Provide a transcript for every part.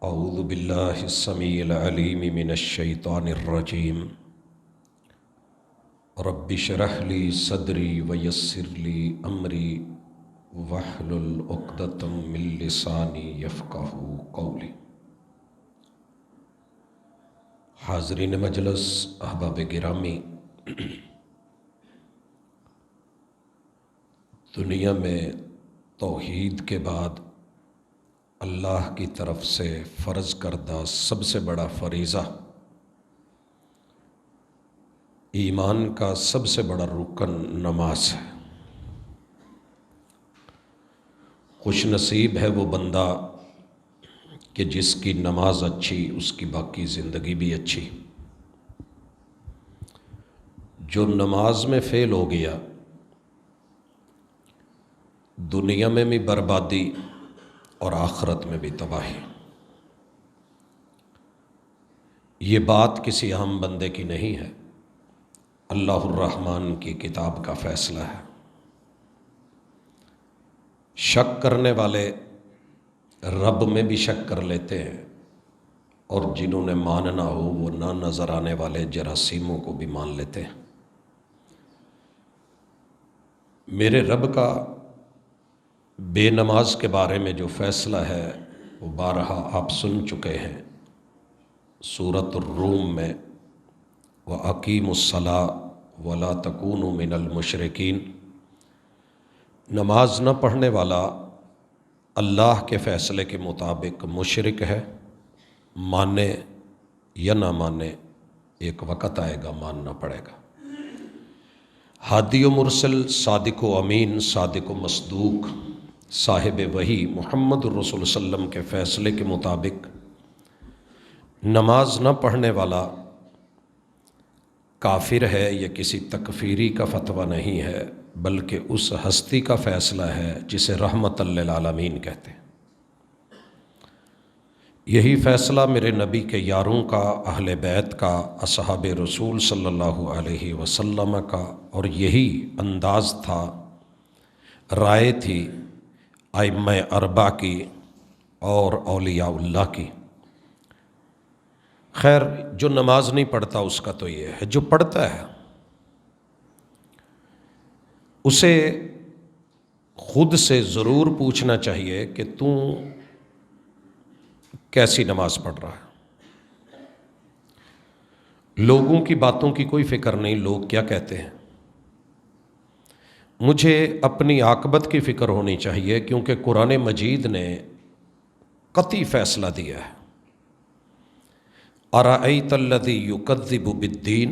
اعوذ باللہ السمیع العلیم من الشیطان الرجیم رب اشرح لی صدری ویسر لی امری واحلل عقدۃ من لسانی یفقہوا قولی۔ حاضرین مجلس، احباب گرامی، دنیا میں توحید کے بعد اللہ کی طرف سے فرض کردہ سب سے بڑا فریضہ، ایمان کا سب سے بڑا رکن نماز ہے۔ خوش نصیب ہے وہ بندہ کہ جس کی نماز اچھی، اس کی باقی زندگی بھی اچھی۔ جو نماز میں فیل ہو گیا، دنیا میں بھی بربادی اور آخرت میں بھی تباہی۔ یہ بات کسی عام بندے کی نہیں ہے، اللہ الرحمن کی کتاب کا فیصلہ ہے۔ شک کرنے والے رب میں بھی شک کر لیتے ہیں، اور جنہوں نے ماننا ہو وہ نہ نظر آنے والے جراثیموں کو بھی مان لیتے ہیں۔ میرے رب کا بے نماز کے بارے میں جو فیصلہ ہے وہ بارہا آپ سن چکے ہیں۔ سورۃ الروم میں وَأَقِیمُوا الصَّلَاةَ وَلَا تَکُونُوا مِنَ الْمُشْرِکِینَ، نماز نہ پڑھنے والا اللہ کے فیصلے کے مطابق مشرک ہے، مانے یا نہ مانے ایک وقت آئے گا ماننا پڑے گا۔ ہادی و مرسل، صادق و امین، صادق و مصدوق، صاحب وحی محمد الرسول صلی اللہ علیہ وسلم کے فیصلے کے مطابق نماز نہ پڑھنے والا کافر ہے، یہ کسی تکفیری کا فتویٰ نہیں ہے، بلکہ اس ہستی کا فیصلہ ہے جسے رحمت للعالمین کہتے ہیں۔ یہی فیصلہ میرے نبی کے یاروں کا، اہل بیت کا، اصحاب رسول صلی اللہ علیہ وسلم کا، اور یہی انداز تھا، رائے تھی ائمہ اربعہ کی اور اولیاء اللہ کی۔ خیر، جو نماز نہیں پڑھتا اس کا تو یہ ہے، جو پڑھتا ہے اسے خود سے ضرور پوچھنا چاہیے کہ تو کیسی نماز پڑھ رہا ہے۔ لوگوں کی باتوں کی کوئی فکر نہیں، لوگ کیا کہتے ہیں۔ مجھے اپنی عاقبت کی فکر ہونی چاہیے، کیونکہ قرآن مجید نے قطعی فیصلہ دیا ہے۔ اَرَأَیْتَ الَّذِی یُکَذِّبُ بِالدِّینِ،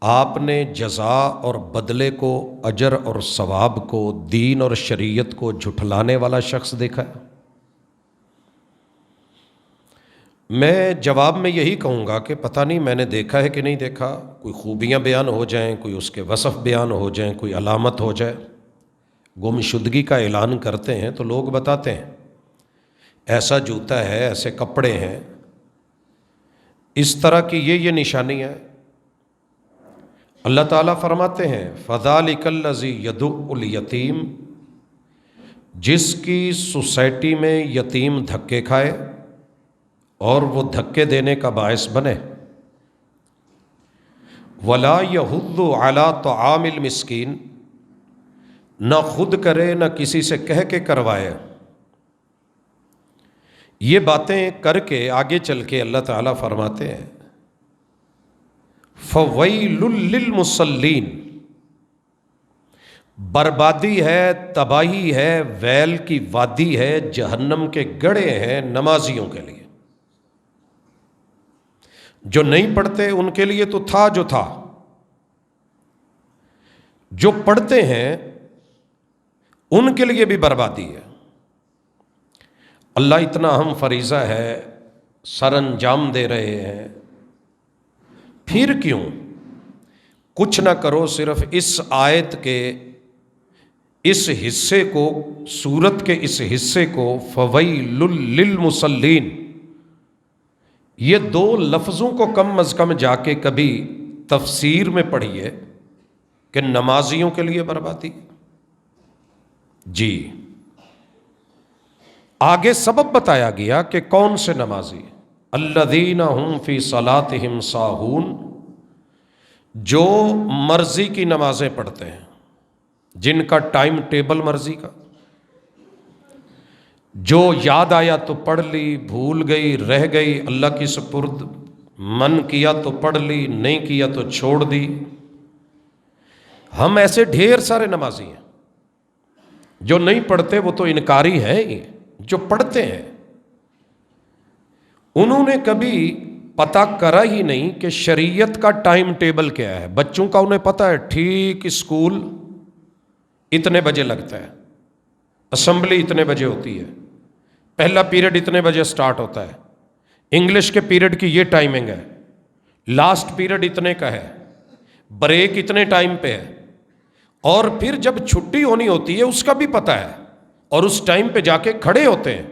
آپ نے جزا اور بدلے کو، اجر اور ثواب کو، دین اور شریعت کو جھٹلانے والا شخص دیکھا ہے؟ میں جواب میں یہی کہوں گا کہ پتہ نہیں میں نے دیکھا ہے کہ نہیں دیکھا۔ کوئی خوبیاں بیان ہو جائیں، کوئی اس کے وصف بیان ہو جائیں، کوئی علامت ہو جائے، گمشدگی کا اعلان کرتے ہیں تو لوگ بتاتے ہیں ایسا جوتا ہے، ایسے کپڑے ہیں، اس طرح کی یہ نشانی ہے۔ اللہ تعالیٰ فرماتے ہیں فَذَلِكَ الَّذِی يَدُعُّ الْيَتِيمَ، جس کی سوسائٹی میں یتیم دھکے کھائے اور وہ دھکے دینے کا باعث بنے، وَلَا يَحُضُّ عَلَىٰ طَعَامِ الْمِسْكِينِ، نہ خود کرے نہ کسی سے کہہ کے کروائے۔ یہ باتیں کر کے آگے چل کے اللہ تعالیٰ فرماتے ہیں فَوَيْلٌ لِّلْمُصَلِّينَ، بربادی ہے، تباہی ہے، ویل کی وادی ہے، جہنم کے گڑھے ہیں نمازیوں کے لیے۔ جو نہیں پڑھتے ان کے لیے تو تھا جو تھا، جو پڑھتے ہیں ان کے لیے بھی بربادی ہے۔ اللہ اتنا اہم فریضہ ہے، سر انجام دے رہے ہیں، پھر کیوں کچھ نہ کرو؟ صرف اس آیت کے اس حصے کو، سورت کے اس حصے کو فَوَيْلٌ لِّلْمُصَلِّينَ، یہ دو لفظوں کو کم از کم جا کے کبھی تفسیر میں پڑھیے کہ نمازیوں کے لیے بربادی۔ جی، آگے سبب بتایا گیا کہ کون سے نمازی، الذین ہم فی صلاتہم ساہون، جو مرضی کی نمازیں پڑھتے ہیں، جن کا ٹائم ٹیبل مرضی کا، جو یاد آیا تو پڑھ لی، بھول گئی رہ گئی اللہ کی سپرد، من کیا تو پڑھ لی، نہیں کیا تو چھوڑ دی۔ ہم ایسے ڈھیر سارے نمازی ہیں، جو نہیں پڑھتے وہ تو انکاری ہیں ہی، جو پڑھتے ہیں انہوں نے کبھی پتہ کرا ہی نہیں کہ شریعت کا ٹائم ٹیبل کیا ہے۔ بچوں کا انہیں پتہ ہے، ٹھیک اسکول اتنے بجے لگتا ہے، اسمبلی اتنے بجے ہوتی ہے، پہلا پیریڈ اتنے بجے سٹارٹ ہوتا ہے، انگلش کے پیریڈ کی یہ ٹائمنگ ہے، لاسٹ پیریڈ اتنے کا ہے، بریک اتنے ٹائم پہ ہے، اور پھر جب چھٹی ہونی ہوتی ہے اس کا بھی پتہ ہے، اور اس ٹائم پہ جا کے کھڑے ہوتے ہیں۔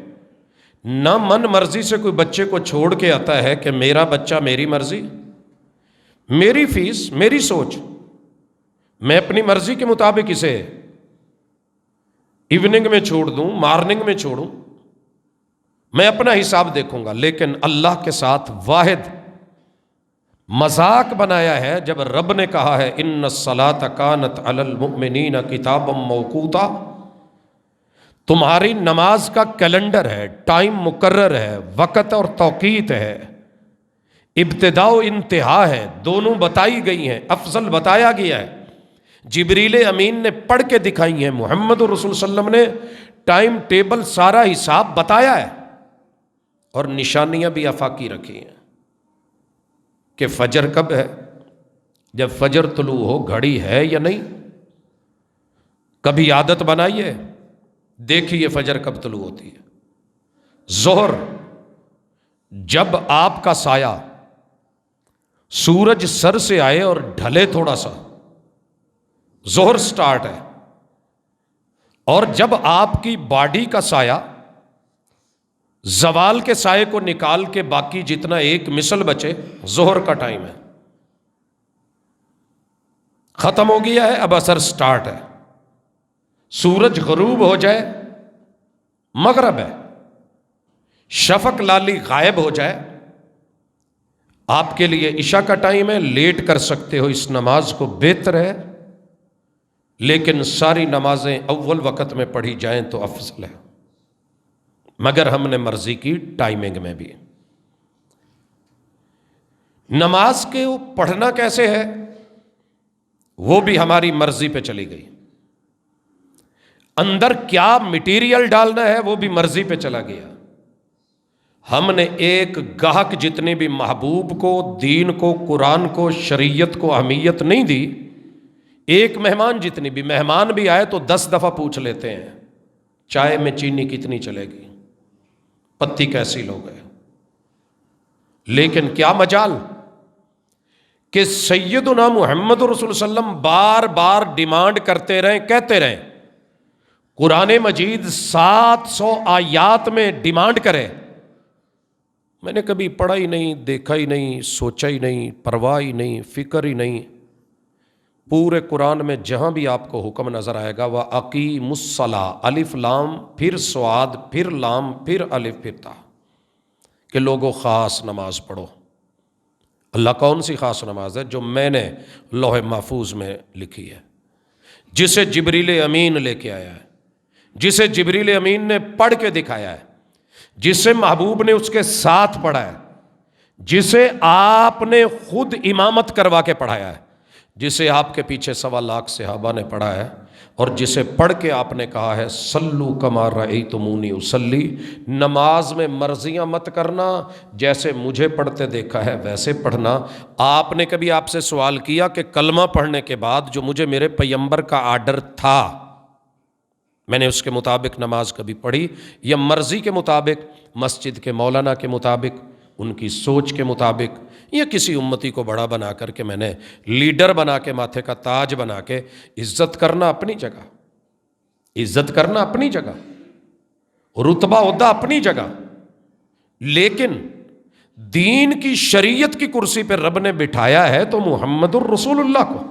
نہ من مرضی سے کوئی بچے کو چھوڑ کے آتا ہے کہ میرا بچہ میری مرضی، میری فیس میری سوچ، میں اپنی مرضی کے مطابق اسے ایوننگ میں چھوڑ دوں، مارننگ میں چھوڑوں، میں اپنا حساب دیکھوں گا۔ لیکن اللہ کے ساتھ واحد مذاق بنایا ہے جب رب نے کہا ہے ان الصلاۃ کانت علی المؤمنین کتابا موقوتا، تمہاری نماز کا کیلنڈر ہے، ٹائم مقرر ہے، وقت اور توقیت ہے، ابتدا و انتہا ہے، دونوں بتائی گئی ہیں، افضل بتایا گیا ہے۔ جبریل امین نے پڑھ کے دکھائی ہیں، محمد رسول صلی اللہ علیہ وسلم نے ٹائم ٹیبل سارا حساب بتایا ہے، اور نشانیاں بھی آفاقی رکھی ہیں کہ فجر کب ہے، جب فجر طلوع ہو گھڑی ہے یا نہیں۔ کبھی عادت بنائیے، دیکھیے فجر کب طلوع ہوتی ہے۔ ظہر جب آپ کا سایہ سورج سر سے آئے اور ڈھلے تھوڑا سا، ظہر سٹارٹ ہے، اور جب آپ کی باڈی کا سایہ زوال کے سائے کو نکال کے باقی جتنا ایک مثل بچے، ظہر کا ٹائم ہے، ختم ہو گیا ہے، اب عصر سٹارٹ ہے۔ سورج غروب ہو جائے مغرب ہے، شفق لالی غائب ہو جائے آپ کے لیے عشاء کا ٹائم ہے، لیٹ کر سکتے ہو اس نماز کو، بہتر ہے، لیکن ساری نمازیں اول وقت میں پڑھی جائیں تو افضل ہے، مگر ہم نے مرضی کی ٹائمنگ میں بھی۔ نماز کے پڑھنا کیسے ہے وہ بھی ہماری مرضی پہ چلی گئی، اندر کیا مٹیریل ڈالنا ہے وہ بھی مرضی پہ چلا گیا۔ ہم نے ایک گاہک جتنے بھی محبوب کو، دین کو، قرآن کو، شریعت کو اہمیت نہیں دی، ایک مہمان جتنی بھی، مہمان بھی آئے تو 10 دفعہ پوچھ لیتے ہیں چائے میں چینی کتنی چلے گی، پتی کیسی لوگ ہے۔ لیکن کیا مجال کہ سیدنا محمد رسول اللہ علیہ وسلم بار بار ڈیمانڈ کرتے رہیں، کہتے رہیں، قرآن مجید 700 آیات میں ڈیمانڈ کرے، میں نے کبھی پڑھا ہی نہیں، دیکھا ہی نہیں، سوچا ہی نہیں، پرواہ ہی نہیں، فکر ہی نہیں۔ پورے قرآن میں جہاں بھی آپ کو حکم نظر آئے گا وَأَقِیمُوا الصَّلَاةَ، الف لام پھر سواد پھر لام پھر الف پھر تا، کہ لوگوں خاص نماز پڑھو۔ اللہ کون سی خاص نماز ہے؟ جو میں نے لوح محفوظ میں لکھی ہے، جسے جبریل امین لے کے آیا ہے، جسے جبریل امین نے پڑھ کے دکھایا ہے، جسے محبوب نے اس کے ساتھ پڑھا ہے، جسے آپ نے خود امامت کروا کے پڑھایا ہے، جسے آپ کے پیچھے 1.25 لاکھ صحابہ نے پڑھا ہے، اور جسے پڑھ کے آپ نے کہا ہے صلو کما رأیتمونی اصلی، نماز میں مرضیاں مت کرنا، جیسے مجھے پڑھتے دیکھا ہے ویسے پڑھنا۔ آپ نے کبھی آپ سے سوال کیا کہ کلمہ پڑھنے کے بعد جو مجھے میرے پیغمبر کا آرڈر تھا میں نے اس کے مطابق نماز کبھی پڑھی، یا مرضی کے مطابق، مسجد کے مولانا کے مطابق، ان کی سوچ کے مطابق، یا کسی امتی کو بڑا بنا کر کے میں نے لیڈر بنا کے ماتھے کا تاج بنا کے؟ عزت کرنا اپنی جگہ، عزت کرنا اپنی جگہ، رتبہ عہدہ اپنی جگہ، لیکن دین کی شریعت کی کرسی پہ رب نے بٹھایا ہے تو محمد الرسول اللہ کو،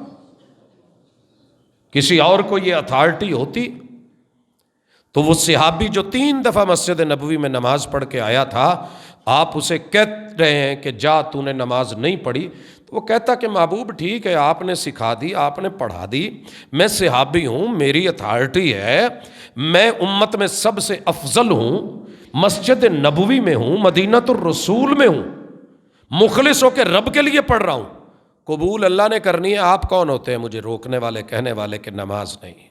کسی اور کو یہ اتھارٹی ہوتی تو وہ صحابی جو 3 دفعہ مسجد نبوی میں نماز پڑھ کے آیا تھا، آپ اسے کہہ رہے ہیں کہ جا تو نے نماز نہیں پڑھی، تو وہ کہتا کہ محبوب ٹھیک ہے، آپ نے سکھا دی، آپ نے پڑھا دی، میں صحابی ہوں، میری اتھارٹی ہے، میں امت میں سب سے افضل ہوں، مسجد نبوی میں ہوں، مدینۃ الرسول میں ہوں، مخلص ہو کے رب کے لیے پڑھ رہا ہوں، قبول اللہ نے کرنی ہے، آپ کون ہوتے ہیں مجھے روکنے والے، کہنے والے کہ نماز نہیں۔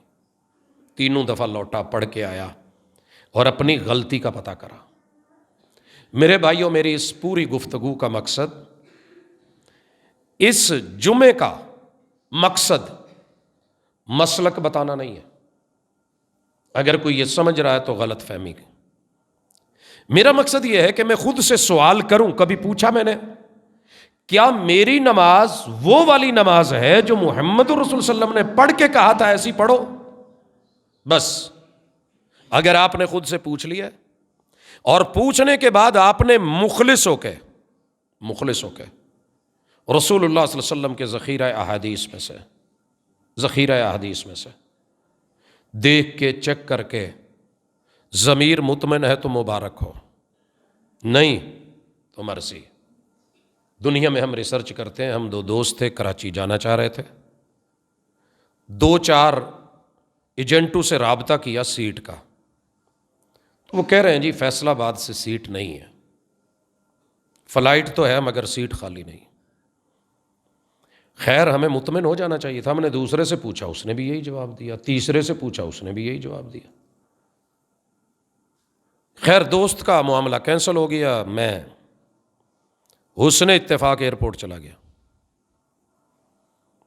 3 دفعہ لوٹا، پڑھ کے آیا اور اپنی غلطی کا پتہ کرا۔ میرے بھائیوں، میری اس پوری گفتگو کا مقصد، اس جمعے کا مقصد مسلک بتانا نہیں ہے۔ اگر کوئی یہ سمجھ رہا ہے تو غلط فہمی کی۔ میرا مقصد یہ ہے کہ میں خود سے سوال کروں، کبھی پوچھا میں نے کیا میری نماز وہ والی نماز ہے جو محمد الرسول صلی اللہ علیہ وسلم نے پڑھ کے کہا تھا ایسی پڑھو؟ بس اگر آپ نے خود سے پوچھ لیا اور پوچھنے کے بعد آپ نے مخلص ہو کے رسول اللہ صلی اللہ علیہ وسلم کے ذخیرہ احادیث میں سے دیکھ کے چیک کر کے ضمیر مطمئن ہے تو مبارک ہو، نہیں تو مرضی۔ دنیا میں ہم ریسرچ کرتے ہیں، ہم 2 دوست تھے، کراچی جانا چاہ رہے تھے، 2-4 ایجنٹوں سے رابطہ کیا سیٹ کا، تو وہ کہہ رہے ہیں جی فیصل آباد سے سیٹ نہیں ہے، فلائٹ تو ہے مگر سیٹ خالی نہیں۔ خیر ہمیں مطمئن ہو جانا چاہیے تھا، ہم نے دوسرے سے پوچھا، اس نے بھی یہی جواب دیا، تیسرے سے پوچھا، اس نے بھی یہی جواب دیا۔ خیر دوست کا معاملہ کینسل ہو گیا، میں حسن اتفاق ایئرپورٹ چلا گیا۔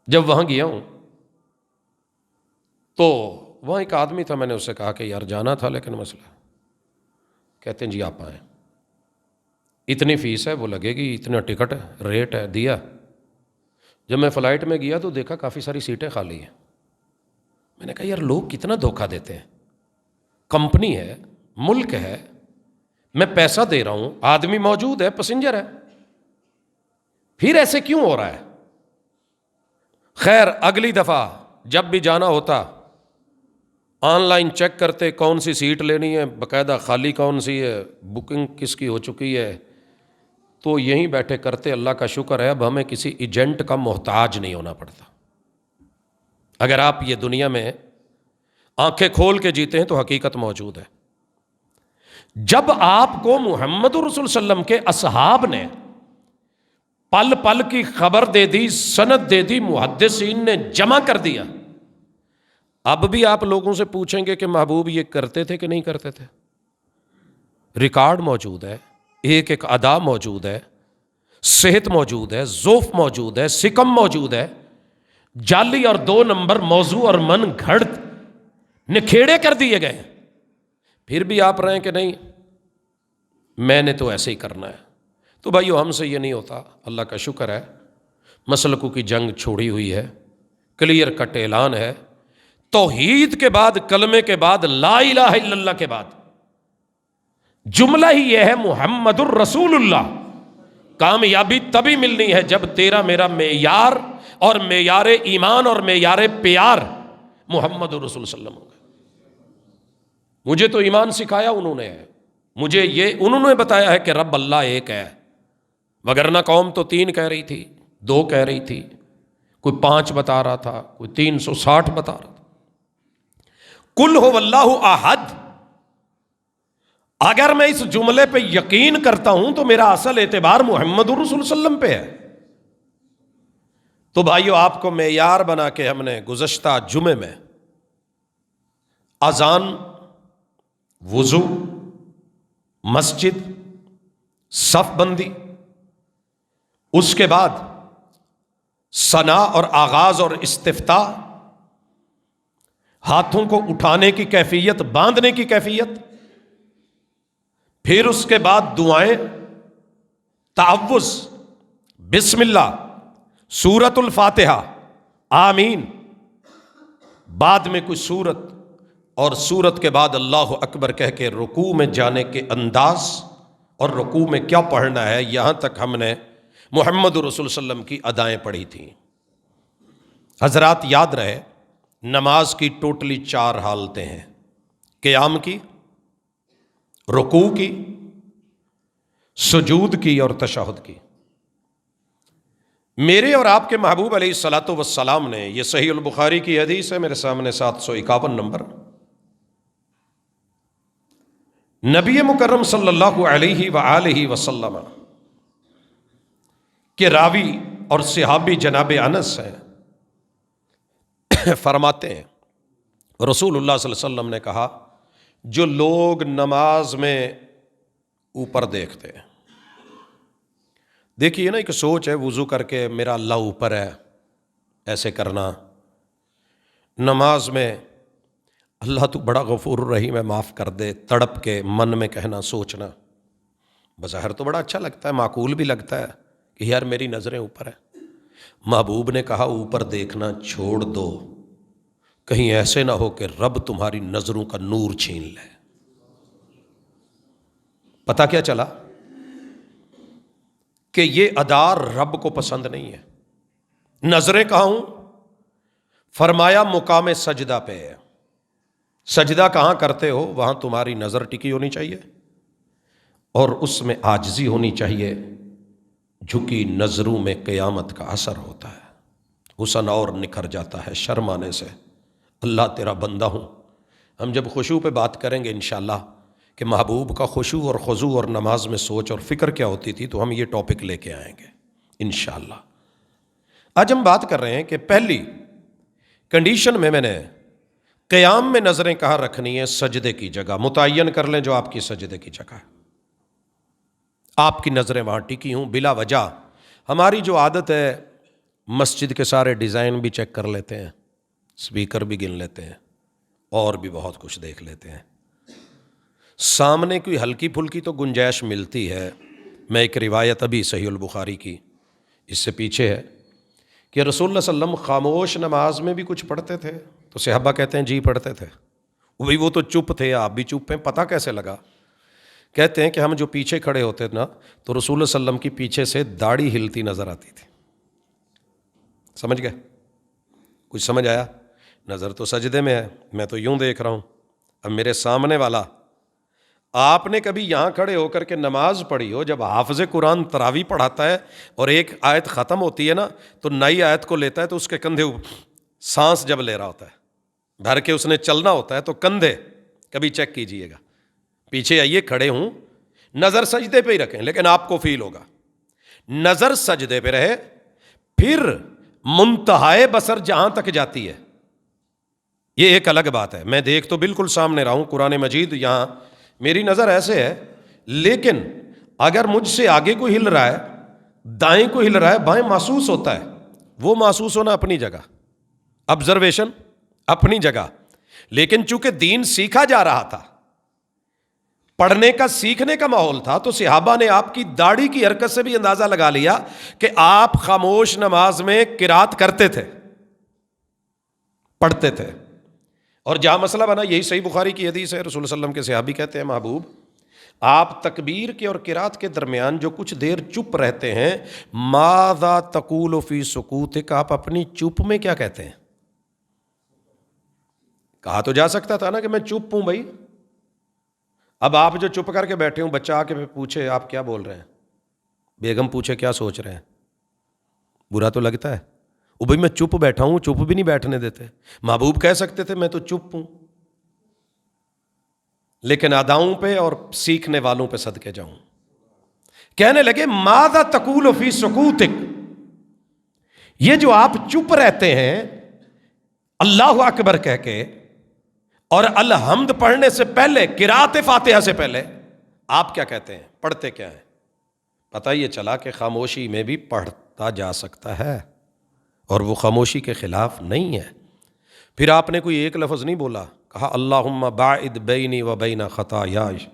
جب وہاں گیا ہوں تو وہاں ایک آدمی تھا، میں نے اس سے کہا کہ یار جانا تھا لیکن مسئلہ، کہتے ہیں جی آپ آئیں، اتنی فیس ہے وہ لگے گی، اتنا ٹکٹ ہے، ریٹ ہے، دیا۔ جب میں فلائٹ میں گیا تو دیکھا کافی ساری سیٹیں خالی ہیں۔ میں نے کہا یار لوگ کتنا دھوکہ دیتے ہیں، کمپنی ہے، ملک ہے، میں پیسہ دے رہا ہوں، آدمی موجود ہے، پیسنجر ہے، پھر ایسے کیوں ہو رہا ہے؟ خیر اگلی دفعہ جب بھی جانا ہوتا آن لائن چیک کرتے کون سی سیٹ لینی ہے، باقاعدہ خالی کون سی ہے، بکنگ کس کی ہو چکی ہے، تو یہیں بیٹھے کرتے۔ اللہ کا شکر ہے اب ہمیں کسی ایجنٹ کا محتاج نہیں ہونا پڑتا۔ اگر آپ یہ دنیا میں آنکھیں کھول کے جیتے ہیں تو حقیقت موجود ہے۔ جب آپ کو محمد رسول صلی اللہ علیہ وسلم کے اصحاب نے پل پل کی خبر دے دی، سند دے دی، محدثین نے جمع کر دیا، اب بھی آپ لوگوں سے پوچھیں گے کہ محبوب یہ کرتے تھے کہ نہیں کرتے تھے؟ ریکارڈ موجود ہے، ایک ایک ادا موجود ہے، صحت موجود ہے، ذوف موجود ہے، سکم موجود ہے، جعلی اور 2 نمبر موضوع اور من گھڑت نکھیڑے کر دیے گئے، پھر بھی آپ رہیں کہ نہیں میں نے تو ایسے ہی کرنا ہے۔ تو بھائیو ہم سے یہ نہیں ہوتا، اللہ کا شکر ہے مسلکوں کی جنگ چھوڑی ہوئی ہے، کلیئر کٹ اعلان ہے، توحید کے بعد، کلمے کے بعد، لا الہ الا اللہ کے بعد جملہ ہی یہ ہے محمد الرسول اللہ۔ کامیابی تبھی ملنی ہے جب تیرا میرا معیار اور معیار ایمان اور معیار پیار محمد الرسول صلی اللہ علیہ وسلم ہوگا۔ مجھے تو ایمان سکھایا انہوں نے ہے، مجھے یہ انہوں نے بتایا ہے کہ رب اللہ ایک ہے، وگرنہ قوم تو 3 کہہ رہی تھی، 2 کہہ رہی تھی، کوئی 5 بتا رہا تھا، کوئی 360 بتا رہا تھا۔ کل ہو اللہ احد، اگر میں اس جملے پہ یقین کرتا ہوں تو میرا اصل اعتبار محمد الرسول صلی اللہ علیہ وسلم پہ ہے۔ تو بھائیو آپ کو معیار بنا کے ہم نے گزشتہ جمعے میں اذان، وضو، مسجد، صف بندی، اس کے بعد ثنا اور آغاز اور استفتاح، ہاتھوں کو اٹھانے کی کیفیت، باندھنے کی کیفیت، پھر اس کے بعد دعائیں، تعوذ، بسم اللہ، سورۃ الفاتحہ، آمین، بعد میں کوئی سورت، اور سورت کے بعد اللہ اکبر کہہ کے رکوع میں جانے کے انداز اور رکوع میں کیا پڑھنا ہے، یہاں تک ہم نے محمد رسول صلی اللہ علیہ وسلم کی ادائیں پڑھی تھیں۔ حضرات یاد رہے نماز کی ٹوٹلی 4 حالتیں ہیں، قیام کی، رکوع کی، سجود کی اور تشہد کی۔ میرے اور آپ کے محبوب علیہ الصلاۃ والسلام نے، یہ صحیح البخاری کی حدیث ہے، میرے سامنے 751 نمبر، نبی مکرم صلی اللہ علیہ وآلہ وسلم کے راوی اور صحابی جناب انس ہیں، فرماتے ہیں رسول اللہ صلی اللہ علیہ وسلم نے کہا، جو لوگ نماز میں اوپر دیکھتے ہیں، دیکھیے نا ایک سوچ ہے، وضو کر کے میرا اللہ اوپر ہے ایسے کرنا، نماز میں اللہ تو بڑا غفور الرحیم ہے معاف کر دے، تڑپ کے من میں کہنا، سوچنا، بظاہر تو بڑا اچھا لگتا ہے، معقول بھی لگتا ہے کہ یار میری نظریں اوپر ہیں۔ محبوب نے کہا اوپر دیکھنا چھوڑ دو، کہیں ایسے نہ ہو کہ رب تمہاری نظروں کا نور چھین لے۔ پتہ کیا چلا کہ یہ ادا رب کو پسند نہیں ہے۔ نظریں کہاں ہوں؟ فرمایا مقام سجدہ پہ ہے۔ سجدہ کہاں کرتے ہو وہاں تمہاری نظر ٹکی ہونی چاہیے اور اس میں عاجزی ہونی چاہیے۔ جھکی نظروں میں قیامت کا اثر ہوتا ہے، حسن اور نکھر جاتا ہے شرمانے سے۔ اللہ تیرا بندہ ہوں۔ ہم جب خشوع پہ بات کریں گے انشاءاللہ کہ محبوب کا خشوع اور خضوع اور نماز میں سوچ اور فکر کیا ہوتی تھی، تو ہم یہ ٹاپک لے کے آئیں گے انشاءاللہ۔ آج ہم بات کر رہے ہیں کہ پہلی کنڈیشن میں نے قیام میں نظریں کہاں رکھنی ہے؟ سجدے کی جگہ متعین کر لیں جو آپ کی سجدے کی جگہ ہے، آپ کی نظریں وہاں ٹکی ہوں بلا وجہ۔ ہماری جو عادت ہے مسجد کے سارے ڈیزائن بھی چیک کر لیتے ہیں، سپیکر بھی گن لیتے ہیں اور بھی بہت کچھ دیکھ لیتے ہیں، سامنے کوئی ہلکی پھلکی تو گنجائش ملتی ہے۔ میں ایک روایت ابھی صحیح البخاری کی اس سے پیچھے ہے کہ رسول اللہ صلی اللہ علیہ وسلم خاموش نماز میں بھی کچھ پڑھتے تھے، تو صحابہ کہتے ہیں جی پڑھتے تھے۔ وہی وہ تو چپ تھے، آپ بھی چپ ہیں، پتہ کیسے لگا؟ کہتے ہیں کہ ہم جو پیچھے کھڑے ہوتے نا تو رسول اللہ صلی اللہ علیہ وسلم کی پیچھے سے داڑھی ہلتی نظر آتی تھی۔ سمجھ گئے؟ کچھ سمجھ آیا؟ نظر تو سجدے میں ہے، میں تو یوں دیکھ رہا ہوں، اب میرے سامنے والا، آپ نے کبھی یہاں کھڑے ہو کر کے نماز پڑھی ہو جب حافظ قرآن تراویح پڑھاتا ہے اور ایک آیت ختم ہوتی ہے نا تو نئی آیت کو لیتا ہے تو اس کے کندھے سانس جب لے رہا ہوتا ہے، بھر کے اس نے چلنا ہوتا ہے تو کندھے کبھی چیک کیجئے گا، پیچھے آئیے کھڑے ہوں، نظر سجدے پہ ہی رکھیں، لیکن آپ کو فیل ہوگا نظر سجدے پہ رہے، پھر منتہائے بصر جہاں تک جاتی ہے یہ ایک الگ بات ہے۔ میں دیکھ تو بالکل سامنے رہا ہوں، قرآن مجید یہاں میری نظر ایسے ہے، لیکن اگر مجھ سے آگے کو ہل رہا ہے، دائیں کو ہل رہا ہے، بائیں محسوس ہوتا ہے، وہ محسوس ہونا اپنی جگہ، آبزرویشن اپنی جگہ، لیکن چونکہ دین سیکھا جا رہا تھا، پڑھنے کا سیکھنے کا ماحول تھا، تو صحابہ نے آپ کی داڑھی کی حرکت سے بھی اندازہ لگا لیا کہ آپ خاموش نماز میں قرات کرتے تھے، پڑھتے تھے۔ اور جہاں مسئلہ بنا یہی صحیح بخاری کی حدیث ہے، رسول اللہ صلی اللہ علیہ وسلم کے صحابی کہتے ہیں محبوب آپ تکبیر کے اور قرات کے درمیان جو کچھ دیر چپ رہتے ہیں، ماذا تقول فی سکوتک، آپ اپنی چپ میں کیا کہتے ہیں؟ کہا تو جا سکتا تھا نا کہ میں چپ ہوں بھائی، اب آپ جو چپ کر کے بیٹھے ہوں، بچہ آ کے پوچھے آپ کیا بول رہے ہیں، بیگم پوچھے کیا سوچ رہے ہیں، برا تو لگتا ہے؟ وہ بھائی میں چپ بیٹھا ہوں، چپ بھی نہیں بیٹھنے دیتے۔ محبوب کہہ سکتے تھے میں تو چپ ہوں، لیکن اداؤں پہ اور سیکھنے والوں پہ صدقے جاؤں۔ کہنے لگے ماذا تقول فی سکوتک، یہ جو آپ چپ رہتے ہیں اللہ اکبر کہہ کے اور الحمد پڑھنے سے پہلے، قرات فاتحہ سے پہلے آپ کیا کہتے ہیں، پڑھتے کیا ہیں؟ پتہ یہ چلا کہ خاموشی میں بھی پڑھتا جا سکتا ہے اور وہ خاموشی کے خلاف نہیں ہے۔ پھر آپ نے کوئی ایک لفظ نہیں بولا، کہا اللہم باعد بینی و بین خطایای۔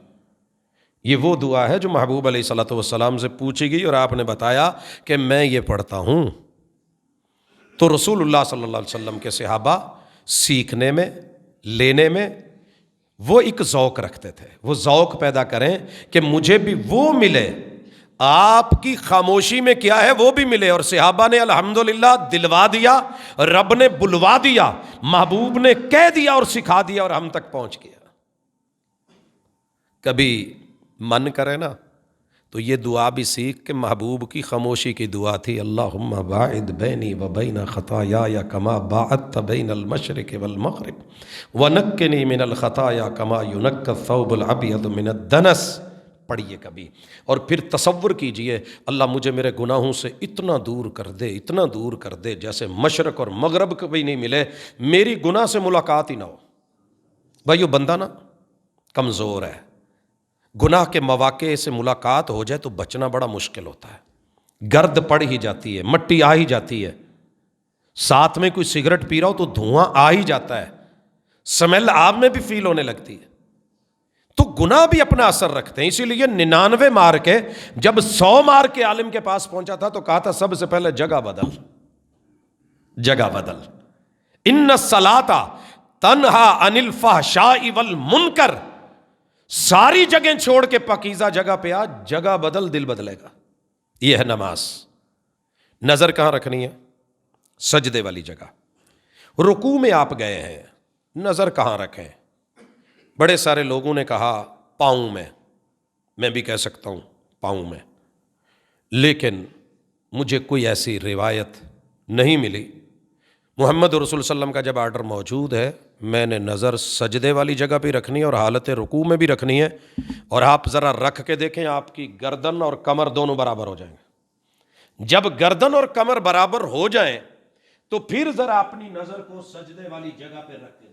یہ وہ دعا ہے جو محبوب علیہ الصلوۃ والسلام سے پوچھی گئی اور آپ نے بتایا کہ میں یہ پڑھتا ہوں۔ تو رسول اللہ صلی اللہ علیہ وسلم کے صحابہ سیکھنے میں، لینے میں وہ ایک ذوق رکھتے تھے، وہ ذوق پیدا کریں کہ مجھے بھی وہ ملے، آپ کی خاموشی میں کیا ہے وہ بھی ملے۔ اور صحابہ نے الحمدللہ دلوا دیا، رب نے بلوا دیا، محبوب نے کہہ دیا اور سکھا دیا اور ہم تک پہنچ گیا۔ کبھی من کرے نا تو یہ دعا بھی سیکھ کہ محبوب کی خاموشی کی دعا تھی، اللہم باعد بینی و بین خطایا کما باعدت بین المشرق والمغرب ونقنی من الخطایا کما ینقی الثوب الابیض من الدنس۔ پڑھیے کبھی، اور پھر تصور کیجئے اللہ مجھے میرے گناہوں سے اتنا دور کر دے، اتنا دور کر دے جیسے مشرق اور مغرب کبھی نہیں ملے، میری گناہ سے ملاقات ہی نہ ہو۔ بھائیو بندہ نا کمزور ہے، گناہ کے مواقع سے ملاقات ہو جائے تو بچنا بڑا مشکل ہوتا ہے، گرد پڑ ہی جاتی ہے، مٹی آ ہی جاتی ہے، ساتھ میں کوئی سگریٹ پی رہا ہو تو دھواں آ ہی جاتا ہے، سمیل آپ میں بھی فیل ہونے لگتی ہے، تو گناہ بھی اپنا اثر رکھتے ہیں۔ اسی لیے 99 مار کے جب 100 مار کے عالم کے پاس پہنچا تھا تو کہا تھا سب سے پہلے جگہ بدل، جگہ بدل، ان الصلاۃ تنہا عن الفحشاء والمنکر، ساری جگہیں چھوڑ کے پاکیزہ جگہ پہ آ، جگہ بدل دل بدلے گا۔ یہ ہے نماز۔ نظر کہاں رکھنی ہے؟ سجدے والی جگہ۔ رکوع میں آپ گئے ہیں، نظر کہاں رکھیں؟ بڑے سارے لوگوں نے کہا پاؤں میں بھی کہہ سکتا ہوں پاؤں میں، لیکن مجھے کوئی ایسی روایت نہیں ملی۔ محمد رسول صلی اللہ علیہ وسلم کا جب آرڈر موجود ہے، میں نے نظر سجدے والی جگہ پہ رکھنی ہے اور حالت رکوع میں بھی رکھنی ہے، اور آپ ذرا رکھ کے دیکھیں آپ کی گردن اور کمر دونوں برابر ہو جائیں گے۔ جب گردن اور کمر برابر ہو جائیں تو پھر ذرا اپنی نظر کو سجدے والی جگہ پہ رکھ کے دیکھیں،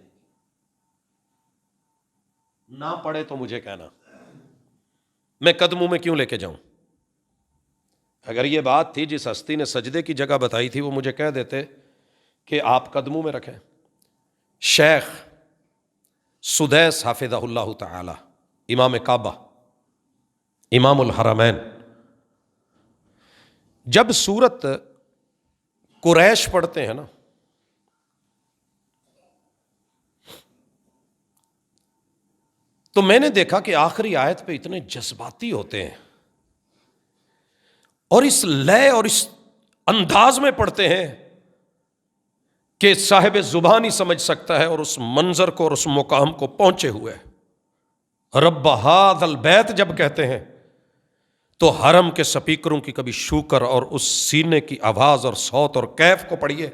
نہ پڑے تو مجھے کہنا، میں قدموں میں کیوں لے کے جاؤں؟ اگر یہ بات تھی جس ہستی نے سجدے کی جگہ بتائی تھی وہ مجھے کہہ دیتے کہ آپ قدموں میں رکھیں۔ شیخ سدیس حافظہ اللہ تعالی، امام کعبہ، امام الحرمین، جب سورت قریش پڑھتے ہیں نا تو میں نے دیکھا کہ آخری آیت پہ اتنے جذباتی ہوتے ہیں اور اس لے اور اس انداز میں پڑھتے ہیں کہ صاحب زبان ہی سمجھ سکتا ہے، اور اس منظر کو اور اس مقام کو پہنچے ہوئے۔ رب ھذا البیت جب کہتے ہیں تو حرم کے سپیکروں کی کبھی شوکر اور اس سینے کی آواز اور صوت اور کیف کو پڑھیے۔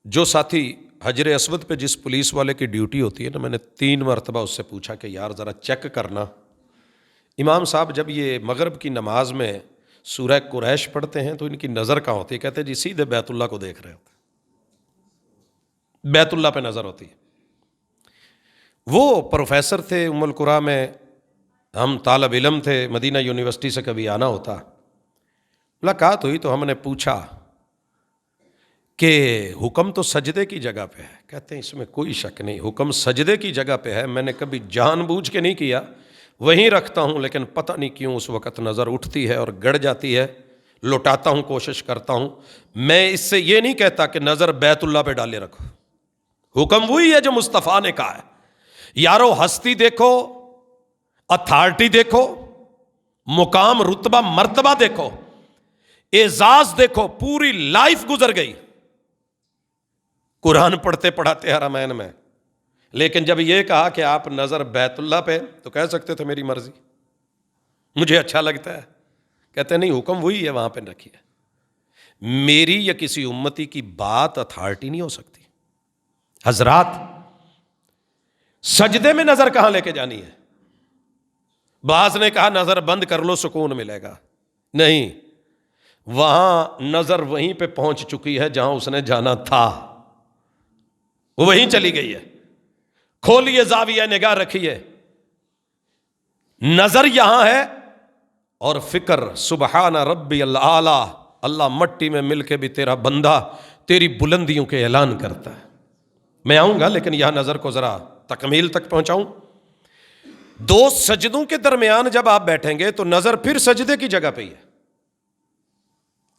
جو ساتھی حجر اسود پہ جس پولیس والے کی ڈیوٹی ہوتی ہے نا، میں نے 3 مرتبہ اس سے پوچھا کہ یار ذرا چیک کرنا، امام صاحب جب یہ مغرب کی نماز میں سورہ قریش پڑھتے ہیں تو ان کی نظر کہاں ہوتی ہے؟ کہتے ہیں جی سیدھے بیت اللہ کو دیکھ رہے ہوتے، بیت اللہ پہ نظر ہوتی ہے۔ وہ پروفیسر تھے ام القریٰ میں، ہم طالب علم تھے، مدینہ یونیورسٹی سے کبھی آنا ہوتا، ملاقات ہوئی تو ہم نے پوچھا کہ حکم تو سجدے کی جگہ پہ ہے، کہتے ہیں اس میں کوئی شک نہیں، حکم سجدے کی جگہ پہ ہے، میں نے کبھی جان بوجھ کے نہیں کیا، وہیں رکھتا ہوں، لیکن پتہ نہیں کیوں اس وقت نظر اٹھتی ہے اور گڑ جاتی ہے، لوٹاتا ہوں، کوشش کرتا ہوں۔ میں اس سے یہ نہیں کہتا کہ نظر بیت اللہ پہ ڈالے رکھو، حکم وہی ہے جو مصطفیٰ نے کہا ہے۔ یارو ہستی دیکھو، اتھارٹی دیکھو، مقام، رتبہ، مرتبہ دیکھو، اعزاز دیکھو، پوری لائف گزر گئی قرآن پڑھتے پڑھاتے حرمین میں، لیکن جب یہ کہا کہ آپ نظر بیت اللہ پہ، تو کہہ سکتے تھے میری مرضی، مجھے اچھا لگتا ہے، کہتے نہیں حکم وہی ہے، وہاں پہ رکھیے۔ میری یا کسی امتی کی بات اتھارٹی نہیں ہو سکتی۔ حضرات سجدے میں نظر کہاں لے کے جانی ہے؟ بعض نے کہا نظر بند کر لو سکون ملے گا، نہیں، وہاں نظر وہیں پہ پہنچ چکی ہے جہاں اس نے جانا تھا، وہ وہیں چلی گئی ہے۔ کھولیے زاویہ نگاہ رکھیے، نظر یہاں ہے اور فکر سبحان ربی الاعلیٰ، اللہ مٹی میں مل کے بھی تیرا بندہ تیری بلندیوں کے اعلان کرتا ہے۔ میں آؤں گا لیکن یہاں نظر کو ذرا تکمیل تک پہنچاؤں۔ 2 سجدوں کے درمیان جب آپ بیٹھیں گے تو نظر پھر سجدے کی جگہ پہ ہی ہے،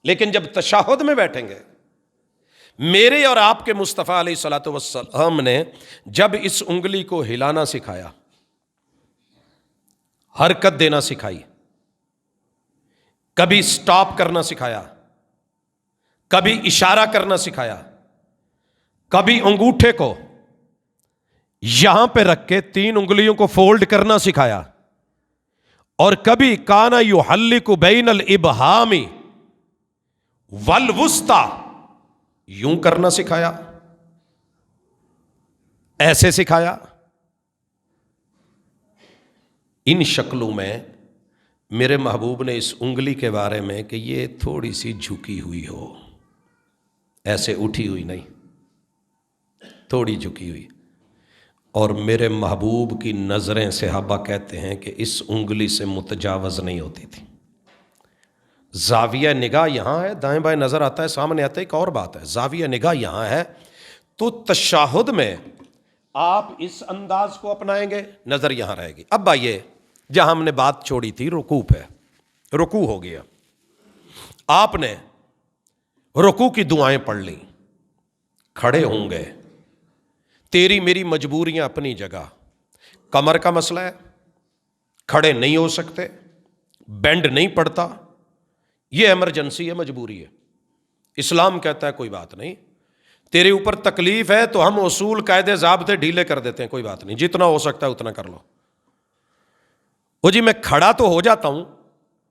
لیکن جب تشہد میں بیٹھیں گے، میرے اور آپ کے مصطفیٰ علیہ الصلوۃ والسلام نے جب اس انگلی کو ہلانا سکھایا، حرکت دینا سکھائی، کبھی سٹاپ کرنا سکھایا، کبھی اشارہ کرنا سکھایا، کبھی انگوٹھے کو یہاں پہ رکھ کے 3 انگلیوں کو فولڈ کرنا سکھایا، اور کبھی کانا یحلق بین الابہام والوسطی، یوں کرنا سکھایا، ایسے سکھایا۔ ان شکلوں میں میرے محبوب نے اس انگلی کے بارے میں کہ یہ تھوڑی سی جھکی ہوئی ہو، ایسے اٹھی ہوئی نہیں، تھوڑی جھکی ہوئی۔ اور میرے محبوب کی نظریں صحابہ کہتے ہیں کہ اس انگلی سے متجاوز نہیں ہوتی تھی۔ زاویہ نگاہ یہاں ہے، دائیں بائیں نظر آتا ہے، سامنے آتا ہے، ایک اور بات ہے، زاویہ نگاہ یہاں ہے تو تشہد میں آپ اس انداز کو اپنائیں گے، نظر یہاں رہے گی۔ اب آئیے جہاں ہم نے بات چھوڑی تھی، رکوع پہ، رکوع ہو گیا، آپ نے رکوع کی دعائیں پڑھ لیں، کھڑے ہوں گے، تیری میری مجبوریاں اپنی جگہ، کمر کا مسئلہ ہے، کھڑے نہیں ہو سکتے، بینڈ نہیں پڑتا، یہ ایمرجنسی ہے، مجبوری ہے۔ اسلام کہتا ہے کوئی بات نہیں، تیرے اوپر تکلیف ہے تو ہم اصول قاعدے ضابطے ڈھیلے کر دیتے ہیں، کوئی بات نہیں، جتنا ہو سکتا ہے اتنا کر لو۔ وہ جی میں کھڑا تو ہو جاتا ہوں،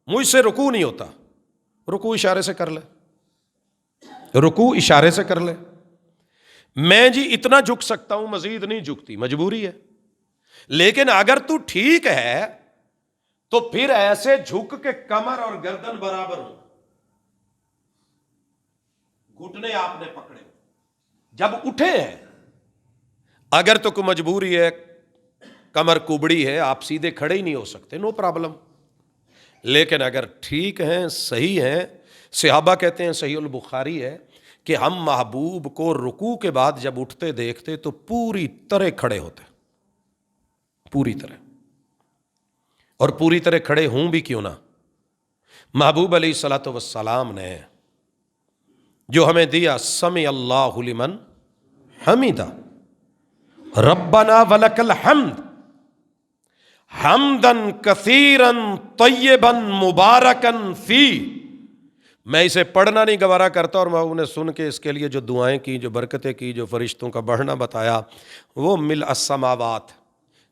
مجھ سے رکوع نہیں ہوتا، رکوع اشارے سے کر لے، رکوع اشارے سے کر لے۔ میں جی اتنا جھک سکتا ہوں، مزید نہیں جھکتی، مجبوری ہے۔ لیکن اگر تو ٹھیک ہے تو پھر ایسے جھک کے کمر اور گردن برابر ہو، گھٹنے آپ نے پکڑے، جب اٹھے ہیں، اگر تو کوئی مجبوری ہے، کمر کبڑی ہے، آپ سیدھے کھڑے ہی نہیں ہو سکتے، نو پرابلم۔ لیکن اگر ٹھیک ہیں، صحیح ہیں، صحابہ کہتے ہیں، صحیح البخاری ہے کہ ہم محبوب کو رکوع کے بعد جب اٹھتے دیکھتے تو پوری طرح کھڑے ہوتے، پوری طرح، اور پوری طرح کھڑے ہوں بھی کیوں نہ، محبوب علیہ الصلوۃ والسلام نے جو ہمیں دیا، سمع اللہ لمن حمیدہ، ربنا ولک الحمد حمدا کثیرا طیبا مبارکا فی۔ میں اسے پڑھنا نہیں گوارا کرتا، اور میں نے سن کے اس کے لیے جو دعائیں کی، جو برکتیں کی، جو فرشتوں کا بڑھنا بتایا، وہ ملء السماوات،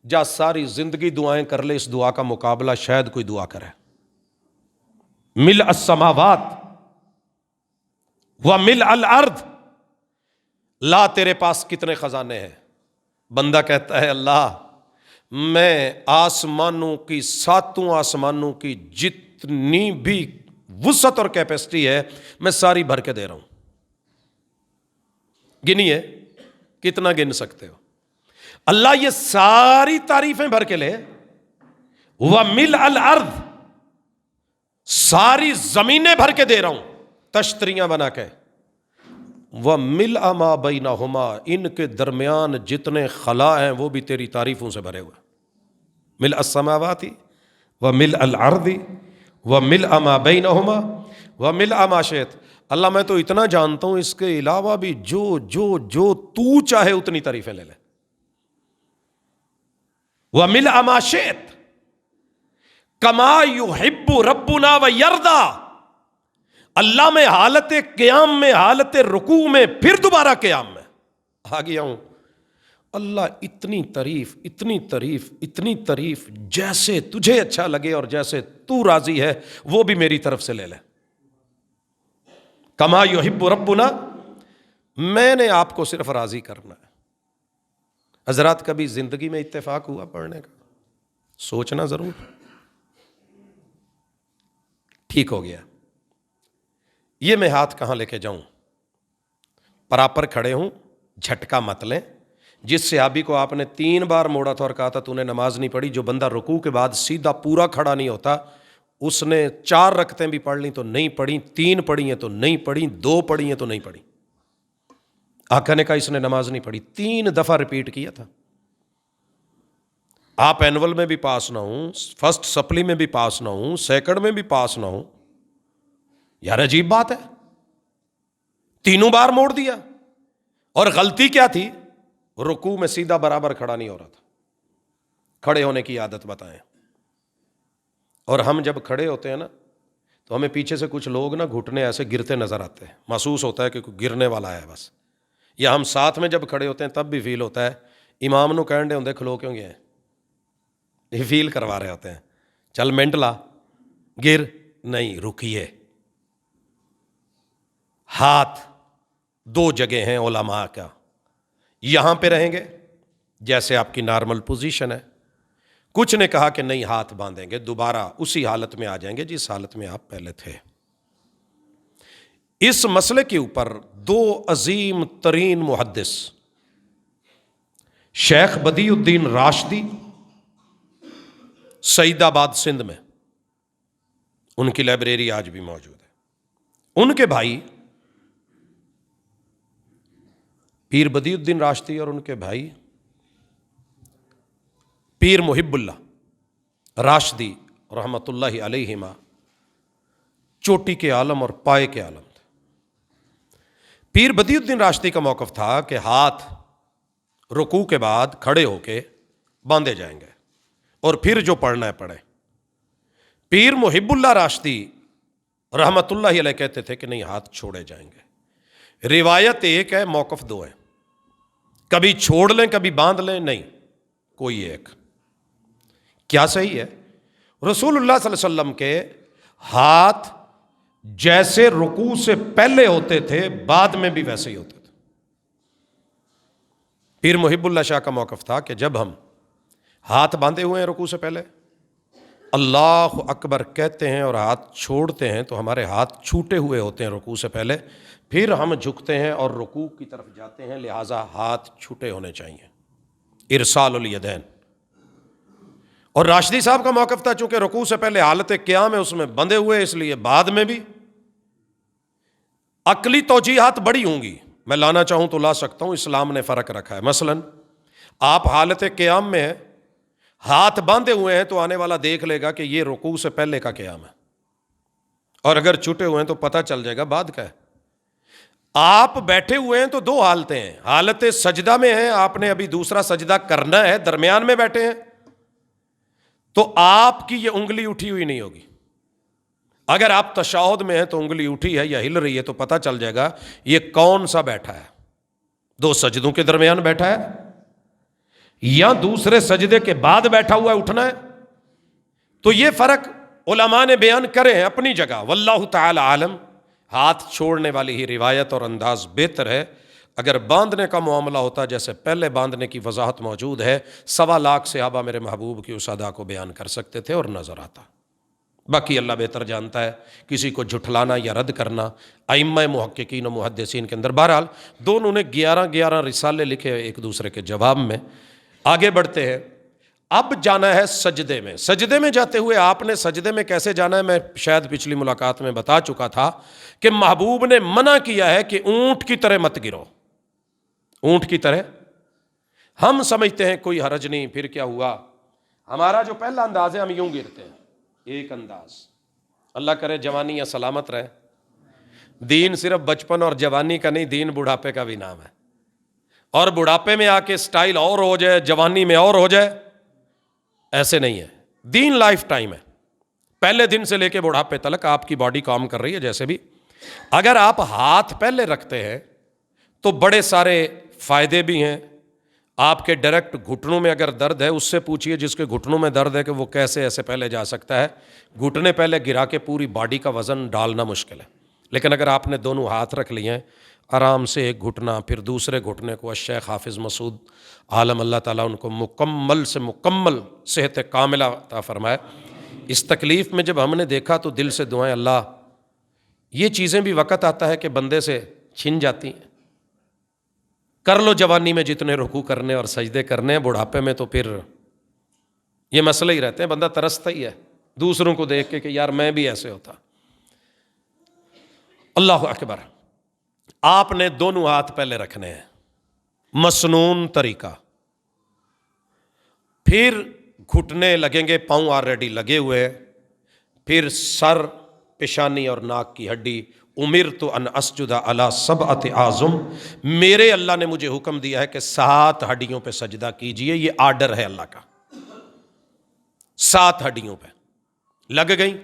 جا ساری زندگی دعائیں کر لے، اس دعا کا مقابلہ شاید کوئی دعا کرے۔ ملء السماوات وملء الارض، لا تیرے پاس کتنے خزانے ہیں۔ بندہ کہتا ہے اللہ میں آسمانوں کی، 7 آسمانوں کی جتنی بھی وسعت اور کیپیسٹی ہے میں ساری بھر کے دے رہا ہوں، گنیے کتنا گن سکتے ہو؟ اللہ یہ ساری تعریفیں بھر کے لے، وَمِلْءَ الْأَرْضِ، ساری زمینیں بھر کے دے رہا ہوں تشتریاں بنا کے، وَمِلْءَ مَا بَيْنَهُمَا، ان کے درمیان جتنے خلا ہیں وہ بھی تیری تعریفوں سے بھرے ہوئے، ملء السماوات وملء الارض وملء ما بینہما وملء ما شئت۔ اللہ میں تو اتنا جانتا ہوں، اس کے علاوہ بھی جو جو جو تو چاہے اتنی تعریفیں لے لے۔ وملء ما شئت کما یحب ربنا ویرضی، اللہ میں حالت قیام میں، حالت رکوع میں، پھر دوبارہ قیام میں آ گیا ہوں۔ اللہ اتنی تعریف، اتنی تعریف، اتنی تعریف، جیسے تجھے اچھا لگے اور جیسے تو راضی ہے وہ بھی میری طرف سے لے لے۔ کما یحب ربنا، میں نے آپ کو صرف راضی کرنا ہے۔ حضرات کبھی زندگی میں اتفاق ہوا پڑھنے کا؟ سوچنا ضرور۔ ٹھیک ہو گیا، یہ میں ہاتھ کہاں لے کے جاؤں؟ پراپر کھڑے ہوں، جھٹکا مت لیں۔ جس صحابی کو آپ نے 3 بار موڑا تھا اور کہا تھا تو نے نماز نہیں پڑھی، جو بندہ رکوع کے بعد سیدھا پورا کھڑا نہیں ہوتا، اس نے 4 رکعتیں بھی پڑھ لیں تو نہیں پڑھی، 3 پڑھی ہیں تو نہیں پڑھی، 2 پڑھی ہیں تو نہیں پڑھی۔ آقا نے کہا اس نے نماز نہیں پڑھی، 3 دفعہ ریپیٹ کیا تھا۔ آپ اینول میں بھی پاس نہ ہوں، فرسٹ سپلی میں بھی پاس نہ ہوں، سیکنڈ میں بھی پاس نہ ہوں، یار عجیب بات ہے، 3 بار موڑ دیا۔ اور غلطی کیا تھی؟ رکوع میں سیدھا برابر کھڑا نہیں ہو رہا تھا۔ کھڑے ہونے کی عادت بتائیں۔ اور ہم جب کھڑے ہوتے ہیں نا تو ہمیں پیچھے سے کچھ لوگ نا گھٹنے ایسے گرتے نظر آتے ہیں، محسوس ہوتا ہے کہ کوئی گرنے والا ہے بس، یا ہم ساتھ میں جب کھڑے ہوتے ہیں تب بھی فیل ہوتا ہے امام نو کہن دے ہوندے کھلو کیوں گیا ہے؟ یہ فیل کروا رہے ہوتے ہیں، چل منٹ لا، گر نہیں، رکیے۔ ہاتھ دو جگہ ہیں علماء کا، یہاں پہ رہیں گے جیسے آپ کی نارمل پوزیشن ہے، کچھ نے کہا کہ نہیں ہاتھ باندھیں گے، دوبارہ اسی حالت میں آ جائیں گے جس حالت میں آپ پہلے تھے۔ اس مسئلے کے اوپر دو عظیم ترین محدث، شیخ بدیع الدین راشدی سعید آباد سندھ میں، ان کی لائبریری آج بھی موجود ہے، ان کے بھائی پیر بدیع الدین راشدی اور ان کے بھائی پیر محب اللہ راشدی رحمۃ اللہ علیہما چوٹی کے عالم اور پائے کے عالم تھے۔ پیر بدیع الدین راشدی کا موقف تھا کہ ہاتھ رکوع کے بعد کھڑے ہو کے باندھے جائیں گے اور پھر جو پڑھنا ہے پڑھیں۔ پیر محب اللہ راشدی رحمۃ اللہ علیہ کہتے تھے کہ نہیں ہاتھ چھوڑے جائیں گے۔ روایت ایک ہے، موقف دو ہیں، کبھی چھوڑ لیں کبھی باندھ لیں، نہیں کوئی ایک۔ کیا صحیح ہے؟ رسول اللہ صلی اللہ علیہ وسلم کے ہاتھ جیسے رکوع سے پہلے ہوتے تھے بعد میں بھی ویسے ہی ہوتے تھے۔ پیر محب اللہ شاہ کا موقف تھا کہ جب ہم ہاتھ باندھے ہوئے ہیں رکوع سے پہلے، اللہ اکبر کہتے ہیں اور ہاتھ چھوڑتے ہیں تو ہمارے ہاتھ چھوٹے ہوئے ہوتے ہیں رکوع سے پہلے، پھر ہم جھکتے ہیں اور رکوع کی طرف جاتے ہیں، لہٰذا ہاتھ چھوٹے ہونے چاہیے، ارسال الیدین۔ اور راشدی صاحب کا موقف تھا چونکہ رکوع سے پہلے حالت قیام ہے اس میں بندھے ہوئے، اس لیے بعد میں بھی عقلی توجیحات بڑی ہوں گی، میں لانا چاہوں تو لا سکتا ہوں، اسلام نے فرق رکھا ہے۔ مثلا آپ حالت قیام میں ہیں، ہاتھ باندھے ہوئے ہیں تو آنے والا دیکھ لے گا کہ یہ رکوع سے پہلے کا قیام ہے، اور اگر چھوٹے ہوئے ہیں تو پتہ چل جائے گا بعد کا ہے۔ آپ بیٹھے ہوئے ہیں تو دو حالتیں ہیں، حالت سجدہ میں ہیں، آپ نے ابھی دوسرا سجدہ کرنا ہے، درمیان میں بیٹھے ہیں تو آپ کی یہ انگلی اٹھی ہوئی نہیں ہوگی۔ اگر آپ تشہد میں ہیں تو انگلی اٹھی ہے یا ہل رہی ہے تو پتہ چل جائے گا یہ کون سا بیٹھا ہے، دو سجدوں کے درمیان بیٹھا ہے یا دوسرے سجدے کے بعد بیٹھا ہوا ہے، اٹھنا ہے۔ تو یہ فرق علماء نے بیان کرے ہیں اپنی جگہ، واللہ تعالی عالم۔ ہاتھ چھوڑنے والی ہی روایت اور انداز بہتر ہے۔ اگر باندھنے کا معاملہ ہوتا جیسے پہلے باندھنے کی وضاحت موجود ہے، 1.25 لاکھ صحابہ میرے محبوب کی اس ادا کو بیان کر سکتے تھے اور نظر آتا۔ باقی اللہ بہتر جانتا ہے، کسی کو جھٹلانا یا رد کرنا ائمہ محققین و محدثین کے اندر۔ بہرحال دونوں نے 11 رسالے لکھے ایک دوسرے کے جواب میں۔ آگے بڑھتے ہیں، اب جانا ہے سجدے میں۔ سجدے میں جاتے ہوئے آپ نے سجدے میں کیسے جانا ہے میں شاید پچھلی ملاقات میں بتا چکا تھا کہ محبوب نے منع کیا ہے کہ اونٹ کی طرح مت گرو۔ اونٹ کی طرح ہم سمجھتے ہیں کوئی حرج نہیں، پھر کیا ہوا، ہمارا جو پہلا انداز ہے ہم یوں گرتے ہیں، ایک انداز۔ اللہ کرے جوانی یا سلامت رہے۔ دین صرف بچپن اور جوانی کا نہیں، دین بڑھاپے کا بھی نام ہے، اور بڑھاپے میں آ کے سٹائل اور ہو جائے، جوانی میں اور ہو جائے، ایسے نہیں ہے۔ دین لائف ٹائم ہے، پہلے دن سے لے کے بڑھاپے تلک آپ کی باڈی کام کر رہی ہے۔ جیسے بھی اگر آپ ہاتھ پہلے رکھتے ہیں تو بڑے سارے فائدے بھی ہیں۔ آپ کے ڈائریکٹ گھٹنوں میں اگر درد ہے، اس سے پوچھئے جس کے گھٹنوں میں درد ہے کہ وہ کیسے ایسے پہلے جا سکتا ہے۔ گھٹنے پہلے گرا کے پوری باڈی کا وزن ڈالنا مشکل ہے، لیکن اگر آپ نے دونوں ہاتھ رکھ لیے ہیں، آرام سے ایک گھٹنا پھر دوسرے گھٹنے کو، الشیخ حافظ مسعود عالم اللہ تعالیٰ ان کو مکمل سے مکمل صحت کاملہ عطا فرمائے۔ اس تکلیف میں جب ہم نے دیکھا تو دل سے دعائیں، اللہ یہ چیزیں بھی وقت آتا ہے کہ بندے سے چھن جاتی ہیں۔ کر لو جوانی میں جتنے رکوع کرنے اور سجدے کرنے ہیں، بڑھاپے میں تو پھر یہ مسئلہ ہی رہتے ہیں، بندہ ترستا ہی ہے دوسروں کو دیکھ کے کہ یار میں بھی ایسے ہوتا۔ اللہ اکبر۔ آپ نے دونوں ہاتھ پہلے رکھنے ہیں، مسنون طریقہ، پھر گھٹنے لگیں گے، پاؤں آلریڈی لگے ہوئے، پھر سر، پیشانی اور ناک کی ہڈی۔ امرت ان اسجد علی 7 اعظم، میرے اللہ نے مجھے حکم دیا ہے کہ 7 ہڈیوں پہ سجدہ کیجئے، یہ آرڈر ہے اللہ کا۔ 7 ہڈیوں پہ لگ گئیں،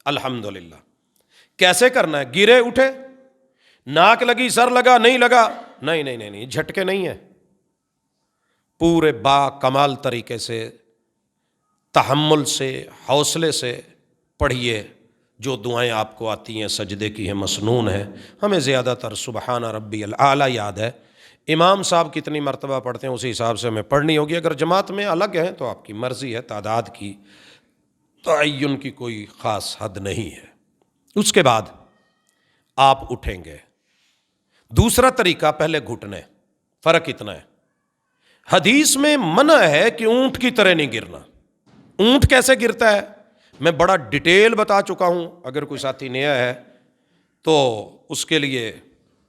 الحمدللہ۔ کیسے کرنا ہے؟ گرے اٹھے، ناک لگی، سر لگا، نہیں لگا، نہیں، جھٹکے نہیں ہے۔ پورے با کمال طریقے سے، تحمل سے، حوصلے سے پڑھیے۔ جو دعائیں آپ کو آتی ہیں سجدے کی ہیں، مسنون ہیں، ہمیں زیادہ تر سبحان ربی الاعلیٰ یاد ہے، امام صاحب کتنی مرتبہ پڑھتے ہیں اسی حساب سے ہمیں پڑھنی ہوگی۔ اگر جماعت میں الگ ہیں تو آپ کی مرضی ہے، تعداد کی تعین کی کوئی خاص حد نہیں ہے۔ اس کے بعد آپ اٹھیں گے۔ دوسرا طریقہ، پہلے گھٹنے، فرق اتنا ہے، حدیث میں منع ہے کہ اونٹ کی طرح نہیں گرنا۔ اونٹ کیسے گرتا ہے میں بڑا ڈیٹیل بتا چکا ہوں، اگر کوئی ساتھی نیا ہے تو اس کے لیے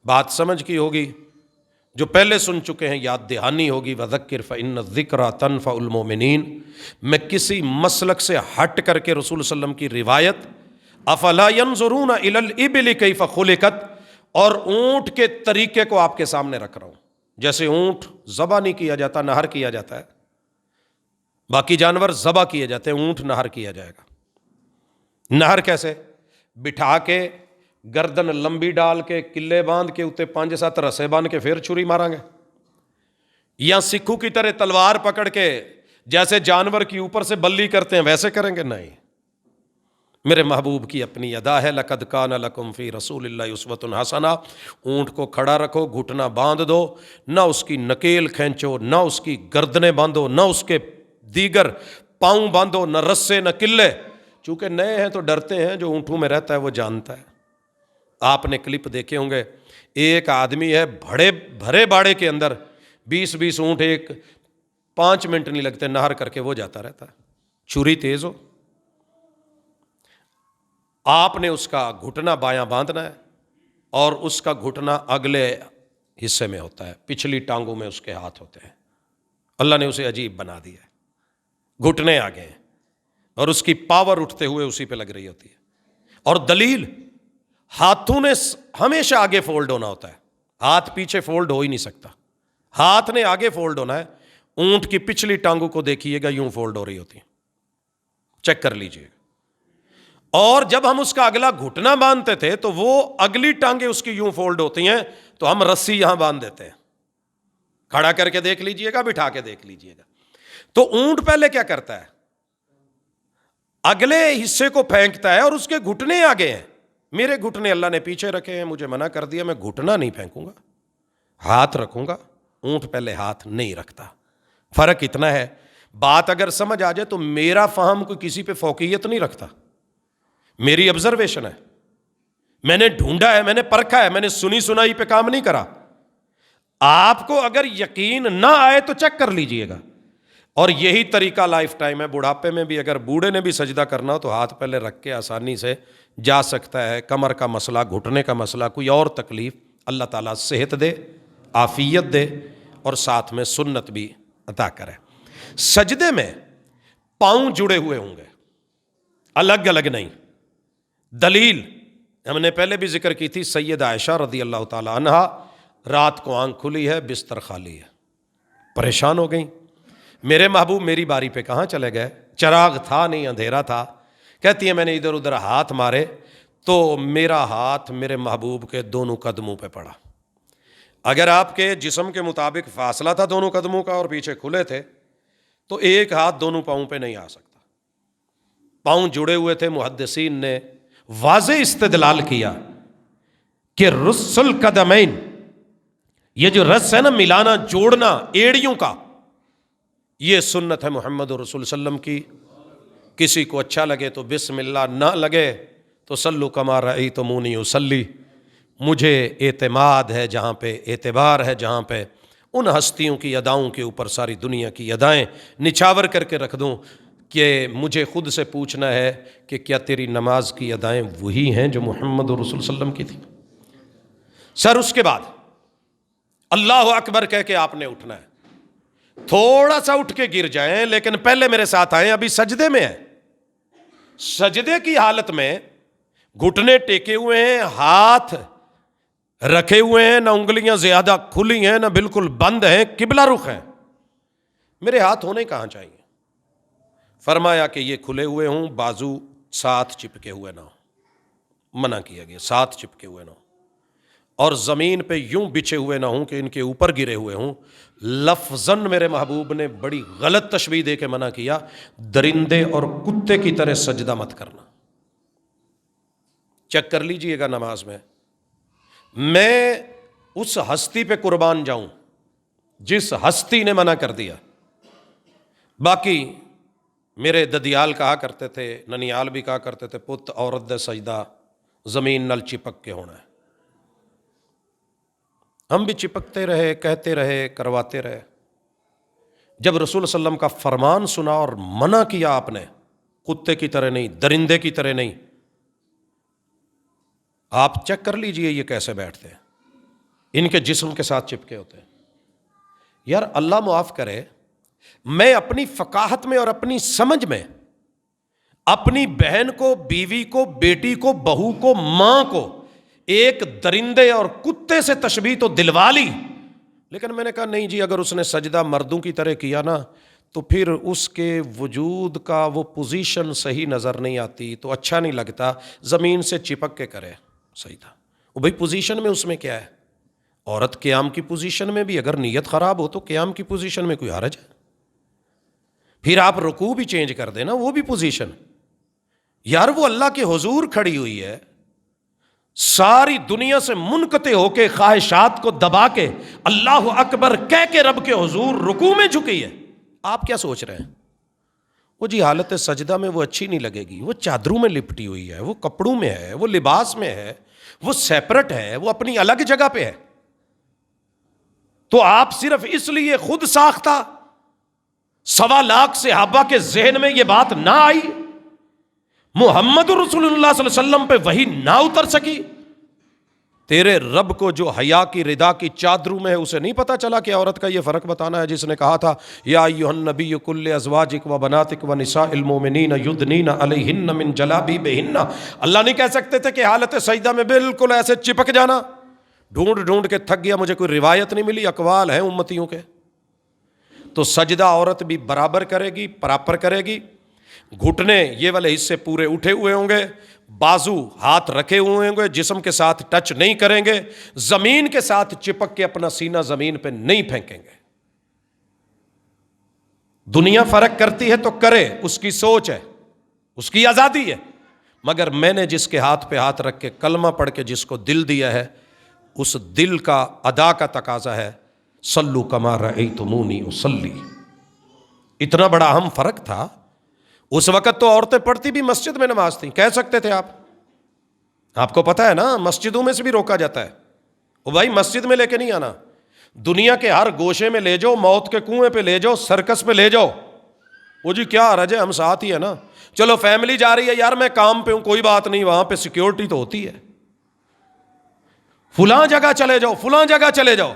بات سمجھ کی ہوگی، جو پہلے سن چکے ہیں یاد دہانی ہوگی۔ وذکر فإن الذکریٰ تنفع المؤمنین، میں کسی مسلک سے ہٹ کر کے رسول صلی اللہ علیہ وسلم کی روایت افلا ينظرون إلى الإبل كيف خلقت اور اونٹ کے طریقے کو آپ کے سامنے رکھ رہا ہوں۔ جیسے اونٹ ذبح نہیں کیا جاتا، نہر کیا جاتا ہے، باقی جانور ذبح کیے جاتے ہیں، اونٹ نہر کیا جائے گا۔ نہر کیسے؟ بٹھا کے گردن لمبی ڈال کے قلے باندھ کے اتنے 5-7 رسے باندھ کے پھر چھری ماریں گے، یا سکھوں کی طرح تلوار پکڑ کے جیسے جانور کی اوپر سے بلی کرتے ہیں ویسے کریں گے؟ نہیں، میرے محبوب کی اپنی ادا ہے، لقد کان لکم فی رسول اللہ اسوۃ حسنہ۔ اونٹ کو کھڑا رکھو، گھٹنا باندھ دو، نہ اس کی نکیل کھینچو، نہ اس کی گردنیں باندھو، نہ اس کے دیگر پاؤں باندھو، نہ رسے نہ قلے۔ چونکہ نئے ہیں تو ڈرتے ہیں، جو اونٹوں میں رہتا ہے وہ جانتا ہے۔ آپ نے کلپ دیکھے ہوں گے، ایک آدمی ہے بھرے باڑے کے اندر 20 اونٹ، ایک 5 منٹ نہیں لگتے نہر کر کے وہ جاتا رہتا ہے، چھری تیز ہو۔ آپ نے اس کا گھٹنا بایاں باندھنا ہے، اور اس کا گھٹنا اگلے حصے میں ہوتا ہے، پچھلی ٹانگوں میں اس کے ہاتھ ہوتے ہیں۔ اللہ نے اسے عجیب بنا دیا ہے، گھٹنے آگے ہیں اور اس کی پاور اٹھتے ہوئے اسی پہ لگ رہی ہوتی ہے۔ اور دلیل، ہاتھوں نے ہمیشہ آگے فولڈ ہونا ہوتا ہے، ہاتھ پیچھے فولڈ ہو ہی نہیں سکتا، ہاتھ نے آگے فولڈ ہونا ہے۔ اونٹ کی پچھلی ٹانگوں کو دیکھیے گا، یوں فولڈ ہو رہی ہوتی ہیں، چیک کر لیجئے گا۔ اور جب ہم اس کا اگلا گھٹنا باندھتے تھے تو وہ اگلی ٹانگیں اس کی یوں فولڈ ہوتی ہیں، تو ہم رسی یہاں باندھ دیتے ہیں۔ کھڑا کر کے دیکھ لیجئے گا، بٹھا کے دیکھ لیجئے گا۔ تو اونٹ پہلے کیا کرتا ہے؟ اگلے حصے کو پھینکتا ہے اور اس کے گھٹنے آگے ہیں۔ میرے گھٹنے اللہ نے پیچھے رکھے ہیں، مجھے منع کر دیا، میں گھٹنا نہیں پھینکوں گا، ہاتھ رکھوں گا۔ اونٹ پہلے ہاتھ نہیں رکھتا۔ فرق اتنا ہے، بات اگر سمجھ آ جائے تو میرا فہم کوئی کسی پہ فوقیت نہیں رکھتا، میری آبزرویشن ہے، میں نے ڈھونڈا ہے، میں نے پرکھا ہے، میں نے سنی سنائی پہ کام نہیں کرا۔ آپ کو اگر یقین نہ آئے تو چیک کر لیجئے گا۔ اور یہی طریقہ لائف ٹائم ہے، بڑھاپے میں بھی اگر بوڑھے نے بھی سجدہ کرنا ہو تو ہاتھ پہلے رکھ کے آسانی سے جا سکتا ہے۔ کمر کا مسئلہ، گھٹنے کا مسئلہ، کوئی اور تکلیف، اللہ تعالیٰ صحت دے، عافیت دے، اور ساتھ میں سنت بھی عطا کرے۔ سجدے میں پاؤں جڑے ہوئے ہوں گے، الگ الگ نہیں۔ دلیل ہم نے پہلے بھی ذکر کی تھی، سید عائشہ رضی اللہ تعالی عنہا، رات کو آنکھ کھلی ہے، بستر خالی ہے، پریشان ہو گئیں۔ میرے محبوب میری باری پہ کہاں چلے گئے؟ چراغ تھا نہیں، اندھیرا تھا۔ کہتی ہے میں نے ادھر ادھر ہاتھ مارے تو میرا ہاتھ میرے محبوب کے دونوں قدموں پہ پڑا۔ اگر آپ کے جسم کے مطابق فاصلہ تھا دونوں قدموں کا اور پیچھے کھلے تھے تو ایک ہاتھ دونوں پاؤں پہ نہیں آ سکتا۔ پاؤں جڑے ہوئے تھے۔ محدثین نے واضح استدلال کیا کہ رس القدمین، یہ جو رس ہے نا، ملانا، جوڑنا ایڑیوں کا، یہ سنت ہے محمد رسول صلی اللہ علیہ وسلم کی۔ کسی کو اچھا لگے تو بسم اللہ، نہ لگے تو صلو کما رأیتمونی اصلی۔ مجھے اعتماد ہے جہاں پہ، اعتبار ہے جہاں پہ، ان ہستیوں کی اداؤں کے اوپر ساری دنیا کی ادائیں نچھاور کر کے رکھ دوں کہ مجھے خود سے پوچھنا ہے کہ کیا تیری نماز کی ادائیں وہی ہیں جو محمد رسول صلی اللہ علیہ وسلم کی تھی؟ سر اس کے بعد اللہ اکبر کہہ کے آپ نے اٹھنا ہے۔ تھوڑا سا اٹھ کے گر جائیں لیکن پہلے میرے ساتھ آئیں، ابھی سجدے میں ہیں۔ سجدے کی حالت میں گھٹنے ٹیکے ہوئے ہیں، ہاتھ رکھے ہوئے ہیں، نہ انگلیاں زیادہ کھلی ہیں نہ بالکل بند ہیں، قبلہ رخ ہیں۔ میرے ہاتھ ہونے کہاں چاہیے؟ فرمایا کہ یہ کھلے ہوئے ہوں، بازو ساتھ چپکے ہوئے نہ ہو، منع کیا گیا، ساتھ چپکے ہوئے نہ ہو۔ اور زمین پہ یوں بچھے ہوئے نہ ہوں کہ ان کے اوپر گرے ہوئے ہوں۔ لفظاً میرے محبوب نے بڑی غلط تشبیہ دے کے منع کیا، درندے اور کتے کی طرح سجدہ مت کرنا۔ چیک کر لیجئے گا نماز میں اس ہستی پہ قربان جاؤں جس ہستی نے منع کر دیا۔ باقی میرے ددیال کہا کرتے تھے، ننیال بھی کہا کرتے تھے، پت عورت دے سجدہ زمین نل چپک کے ہونا ہے۔ ہم بھی چپکتے رہے، کہتے رہے، کرواتے رہے۔ جب رسول صلی اللہ علیہ وسلم کا فرمان سنا اور منع کیا آپ نے، کتے کی طرح نہیں، درندے کی طرح نہیں، آپ چیک کر لیجئے یہ کیسے بیٹھتے ہیں، ان کے جسم کے ساتھ چپکے ہوتے ہیں۔ یار اللہ معاف کرے، میں اپنی فقاہت میں اور اپنی سمجھ میں اپنی بہن کو، بیوی کو، بیٹی کو، بہو کو، ماں کو ایک درندے اور کتے سے تشبیہ تو دلوا لی، لیکن میں نے کہا نہیں جی، اگر اس نے سجدہ مردوں کی طرح کیا نا تو پھر اس کے وجود کا وہ پوزیشن صحیح نظر نہیں آتی، تو اچھا نہیں لگتا، زمین سے چپک کے کرے سجدہ۔ وہ بھائی پوزیشن میں اس میں کیا ہے؟ عورت قیام کی پوزیشن میں بھی اگر نیت خراب ہو تو قیام کی پوزیشن میں کوئی حرج ہے؟ پھر آپ رکوع بھی چینج کر دینا، وہ بھی پوزیشن۔ یار وہ اللہ کے حضور کھڑی ہوئی ہے، ساری دنیا سے منقطع ہو کے، خواہشات کو دبا کے، اللہ اکبر کہہ کے رب کے حضور رکوع میں جھکی ہے۔ آپ کیا سوچ رہے ہیں؟ وہ جی حالت سجدہ میں وہ اچھی نہیں لگے گی، وہ چادروں میں لپٹی ہوئی ہے، وہ کپڑوں میں ہے، وہ لباس میں ہے، وہ سیپریٹ ہے، وہ اپنی الگ جگہ پہ ہے۔ تو آپ صرف اس لیے خود ساختہ 1.25 لاکھ صحابہ کے ذہن میں یہ بات نہ آئی، محمد رسول اللہ صلی اللہ علیہ وسلم پہ وحی نہ اتر سکی؟ تیرے رب کو جو حیا کی ردا کی چادروں میں ہے اسے نہیں پتا چلا کہ عورت کا یہ فرق بتانا ہے، جس نے کہا تھا یا ایھا النبی کل ازواجک و بناتک و نساء المؤمنین یدنین علیہن من جلابیبہن۔ اللہ نہیں کہہ سکتے تھے کہ حالت سجدہ میں بالکل ایسے چپک جانا؟ ڈھونڈ کے تھک گیا، مجھے کوئی روایت نہیں ملی، اقوال ہیں امتیوں کے۔ تو سجدہ عورت بھی برابر کرے گی، پراپر کرے گی، گھٹنے یہ والے حصے پورے اٹھے ہوئے ہوں گے، بازو ہاتھ رکھے ہوئے ہوں گے، جسم کے ساتھ ٹچ نہیں کریں گے، زمین کے ساتھ چپک کے اپنا سینہ زمین پہ نہیں پھینکیں گے۔ دنیا فرق کرتی ہے تو کرے، اس کی سوچ ہے، اس کی آزادی ہے، مگر میں نے جس کے ہاتھ پہ ہاتھ رکھ کے کلمہ پڑھ کے جس کو دل دیا ہے، اس دل کا ادا کا تقاضا ہے صلو کما رأیتمونی اصلی۔ اتنا بڑا اہم فرق تھا۔ اس وقت تو عورتیں پڑھتی بھی مسجد میں نماز تھیں، کہہ سکتے تھے آپ کو پتہ ہے نا، مسجدوں میں سے بھی روکا جاتا ہے، وہ بھائی مسجد میں لے کے نہیں آنا، دنیا کے ہر گوشے میں لے جاؤ، موت کے کنویں پہ لے جاؤ، سرکس پہ لے جاؤ، وہ جی کیا حرج ہے، ہم ساتھ ہی ہے نا، چلو فیملی جا رہی ہے، یار میں کام پہ ہوں، کوئی بات نہیں، وہاں پہ سیکیورٹی تو ہوتی ہے، فلاں جگہ چلے جاؤ، فلاں جگہ چلے جاؤ۔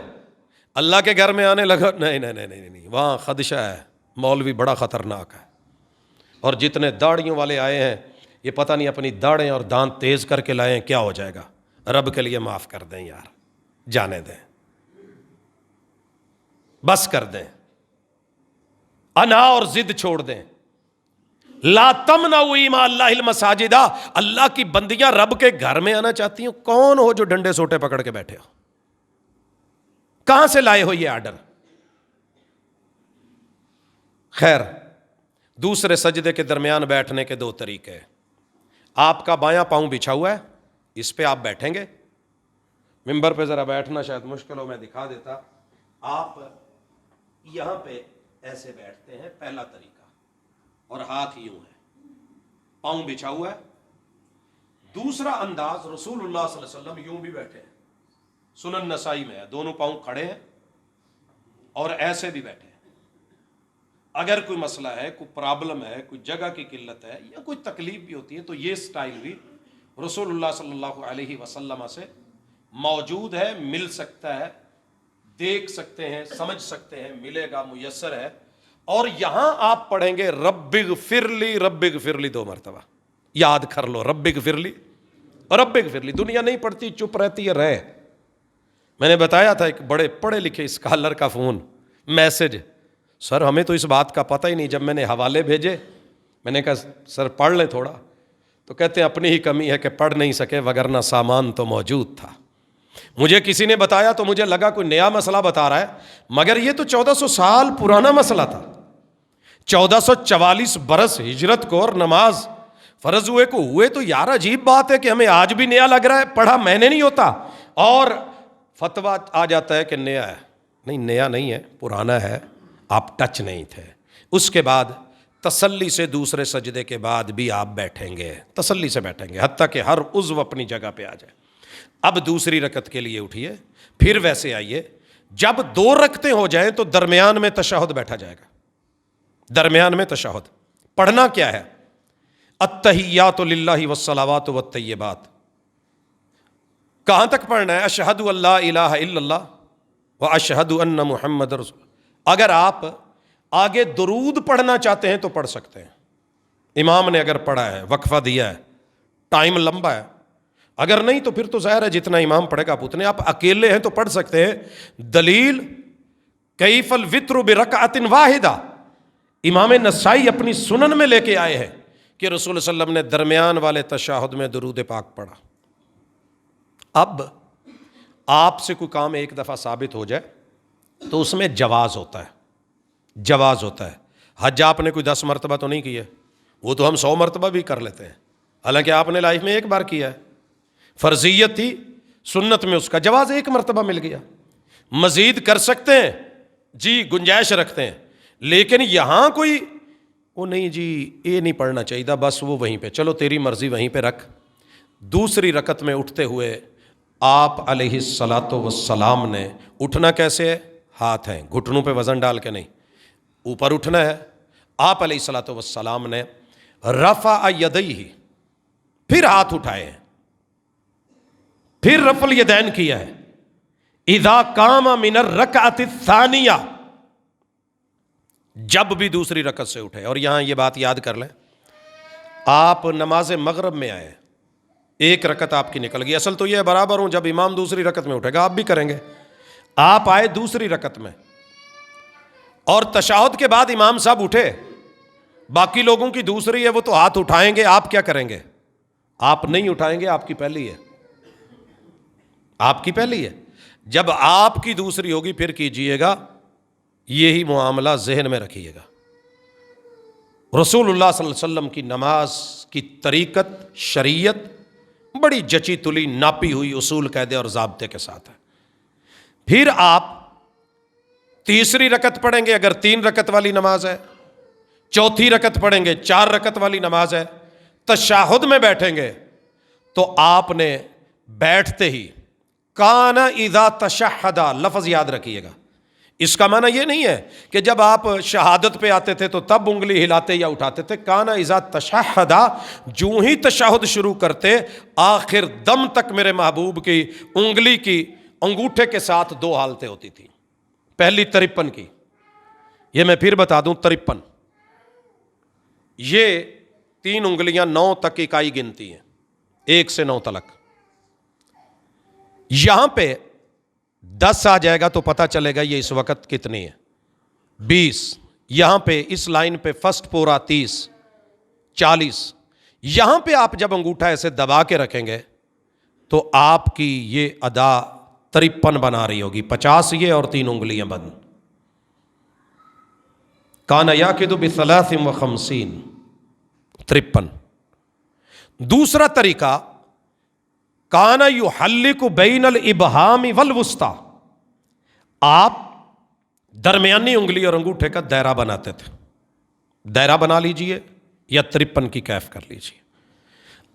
اللہ کے گھر میں آنے لگا، نہیں، وہاں خدشہ ہے، مولوی بڑا خطرناک ہے، اور جتنے داڑھیوں والے آئے ہیں یہ پتہ نہیں اپنی داڑھیں اور دانت تیز کر کے لائیں، کیا ہو جائے گا؟ رب کے لیے معاف کر دیں یار، جانے دیں، بس کر دیں، انا اور ضد چھوڑ دیں۔ لا تمنعوا مع اللہ المساجد، اللہ کی بندیاں رب کے گھر میں آنا چاہتی ہوں، کون ہو جو ڈنڈے سوٹے پکڑ کے بیٹھے ہو؟ کہاں سے لائے ہو یہ آرڈر؟ خیر، دوسرے سجدے کے درمیان بیٹھنے کے 2 طریقے ہیں۔ آپ کا بایاں پاؤں بچھا ہوا ہے، اس پہ آپ بیٹھیں گے، ممبر پہ ذرا بیٹھنا شاید مشکل ہو، میں دکھا دیتا، آپ یہاں پہ ایسے بیٹھتے ہیں، پہلا طریقہ، اور ہاتھ یوں ہے، پاؤں بچھا ہوا ہے۔ دوسرا انداز، رسول اللہ صلی اللہ علیہ وسلم یوں بھی بیٹھے ہیں، سنن نسائی میں ہے، دونوں پاؤں کھڑے ہیں اور ایسے بھی بیٹھے ہیں۔ اگر کوئی مسئلہ ہے، کوئی پرابلم ہے، کوئی جگہ کی قلت ہے یا کوئی تکلیف بھی ہوتی ہے تو یہ سٹائل بھی رسول اللہ صلی اللہ علیہ وسلم سے موجود ہے، مل سکتا ہے، دیکھ سکتے ہیں، سمجھ سکتے ہیں، ملے گا، میسر ہے۔ اور یہاں آپ پڑھیں گے رب اغفر لی، رب اغفر لی 2 مرتبہ، یاد کر لو، رب اغفر لی، رب اغفر لی۔ دنیا نہیں پڑھتی، چپ رہتی ہے، رہے۔ میں نے بتایا تھا ایک بڑے پڑھے لکھے اسکالر کا فون میسج، سر ہمیں تو اس بات کا پتہ ہی نہیں، جب میں نے حوالے بھیجے میں نے کہا سر پڑھ لیں تھوڑا، تو کہتے ہیں اپنی ہی کمی ہے کہ پڑھ نہیں سکے، وگرنہ سامان تو موجود تھا۔ مجھے کسی نے بتایا تو مجھے لگا کوئی نیا مسئلہ بتا رہا ہے، مگر یہ تو 1400 سال پرانا مسئلہ تھا۔ 1444 برس ہجرت کو اور نماز فرض ہوئے تو یار عجیب بات ہے کہ ہمیں آج بھی نیا لگ رہا ہے، پڑھا میں نے نہیں ہوتا اور فتویٰ آ جاتا ہے کہ نیا ہے۔ نہیں، نیا نہیں ہے، پرانا ہے، آپ ٹچ نہیں تھے۔ اس کے بعد تسلی سے دوسرے سجدے کے بعد بھی آپ بیٹھیں گے، تسلی سے بیٹھیں گے حتیٰ کہ ہر عضو اپنی جگہ پہ آ جائے۔ اب دوسری رکعت کے لیے اٹھیے، پھر ویسے آئیے، جب 2 رکعتیں ہو جائیں تو درمیان میں تشہد بیٹھا جائے گا۔ درمیان میں تشہد پڑھنا کیا ہے؟ التحیات للہ والصلوات والطیبات۔ کہاں تک پڑھنا ہے؟ اشہد ان لا الہ الا اللہ واشہد ان محمد رسول۔ اگر آپ آگے درود پڑھنا چاہتے ہیں تو پڑھ سکتے ہیں، امام نے اگر پڑھا ہے، وقفہ دیا ہے، ٹائم لمبا ہے۔ اگر نہیں تو پھر تو ظاہر ہے جتنا امام پڑھے گا آپ اتنے۔ آپ اکیلے ہیں تو پڑھ سکتے ہیں۔ دلیل کیف الوتر برکعۃ واحدہ، امام نسائی اپنی سنن میں لے کے آئے ہیں کہ رسول صلی اللہ علیہ وسلم نے درمیان والے تشہد میں درود پاک پڑھا۔ اب آپ سے کوئی کام ایک دفعہ ثابت ہو جائے تو اس میں جواز ہوتا ہے، جواز ہوتا ہے۔ حج آپ نے کوئی 10 مرتبہ تو نہیں کیا، وہ تو ہم 100 مرتبہ بھی کر لیتے ہیں، حالانکہ آپ نے لائف میں ایک بار کیا ہے، فرضیت تھی، سنت میں اس کا جواز 1 مرتبہ مل گیا۔ مزید کر سکتے ہیں جی، گنجائش رکھتے ہیں، لیکن یہاں کوئی وہ نہیں جی یہ نہیں پڑھنا چاہیے، بس وہ وہیں پہ چلو تیری مرضی وہیں پہ رکھ۔ دوسری رکعت میں اٹھتے ہوئے آپ علیہ الصلاۃ والسلام نے اٹھنا کیسے ہے؟ ہاتھ ہیں، گھٹنوں پہ وزن ڈال کے نہیں، اوپر اٹھنا ہے۔ آپ علیہ الصلاۃ والسلام نے رفع یدیہ، پھر ہاتھ اٹھائے ہیں، پھر رفع الیدین کیا ہے۔ اذا قام من الرکعۃ الثانیہ، جب بھی دوسری رکعت سے اٹھے۔ اور یہاں یہ بات یاد کر لیں، آپ نماز مغرب میں آئے، 1 رکعت آپ کی نکل گئی، اصل تو یہ ہے برابر ہوں، جب امام دوسری رکعت میں اٹھے گا آپ بھی کریں گے۔ آپ آئے دوسری رکعت میں اور تشہد کے بعد امام صاحب اٹھے، باقی لوگوں کی دوسری ہے وہ تو ہاتھ اٹھائیں گے، آپ کیا کریں گے؟ آپ نہیں اٹھائیں گے، آپ کی پہلی ہے، آپ کی پہلی ہے۔ جب آپ کی دوسری ہوگی پھر کیجئے گا، یہی معاملہ ذہن میں رکھیے گا۔ رسول اللہ صلی اللہ علیہ وسلم کی نماز کی طریقت، شریعت بڑی جچی تلی ناپی ہوئی اصول، قاعدے اور ضابطے کے ساتھ ہے۔ پھر آپ تیسری رکعت پڑھیں گے اگر 3 رکعت والی نماز ہے، چوتھی رکعت پڑھیں گے 4 رکعت والی نماز ہے، تشہد میں بیٹھیں گے تو آپ نے بیٹھتے ہی کان اذا تشہد، لفظ یاد رکھیے گا، اس کا معنی یہ نہیں ہے کہ جب آپ شہادت پہ آتے تھے تو تب انگلی ہلاتے یا اٹھاتے تھے۔ کان اذا تشہد، جو ہی تشہد شروع کرتے آخر دم تک میرے محبوب کی انگلی کی انگوٹھے کے ساتھ 2 حالتیں ہوتی تھیں۔ پہلی 53 کی، یہ میں پھر بتا دوں، 53 یہ 3 انگلیاں 9 تک اکائی گنتی ہیں، 1 سے 9 تلک۔ یہاں پہ 10 آ جائے گا تو پتہ چلے گا یہ اس وقت کتنی ہے، 20۔ یہاں پہ اس لائن پہ فرسٹ پورا 30، 40۔ یہاں پہ آپ جب انگوٹھا ایسے دبا کے رکھیں گے تو آپ کی یہ ادا 53 بنا رہی ہوگی، 50 یہ اور 3 انگلیاں بند۔ کان یاکد بثلاث وخمسین، 53۔ دوسرا طریقہ، کان یحلق بین الابہام والوسطی، آپ درمیانی انگلی اور انگوٹھے کا دائرہ بناتے تھے، دائرہ بنا لیجئے یا 53 کی کیف کر لیجئے۔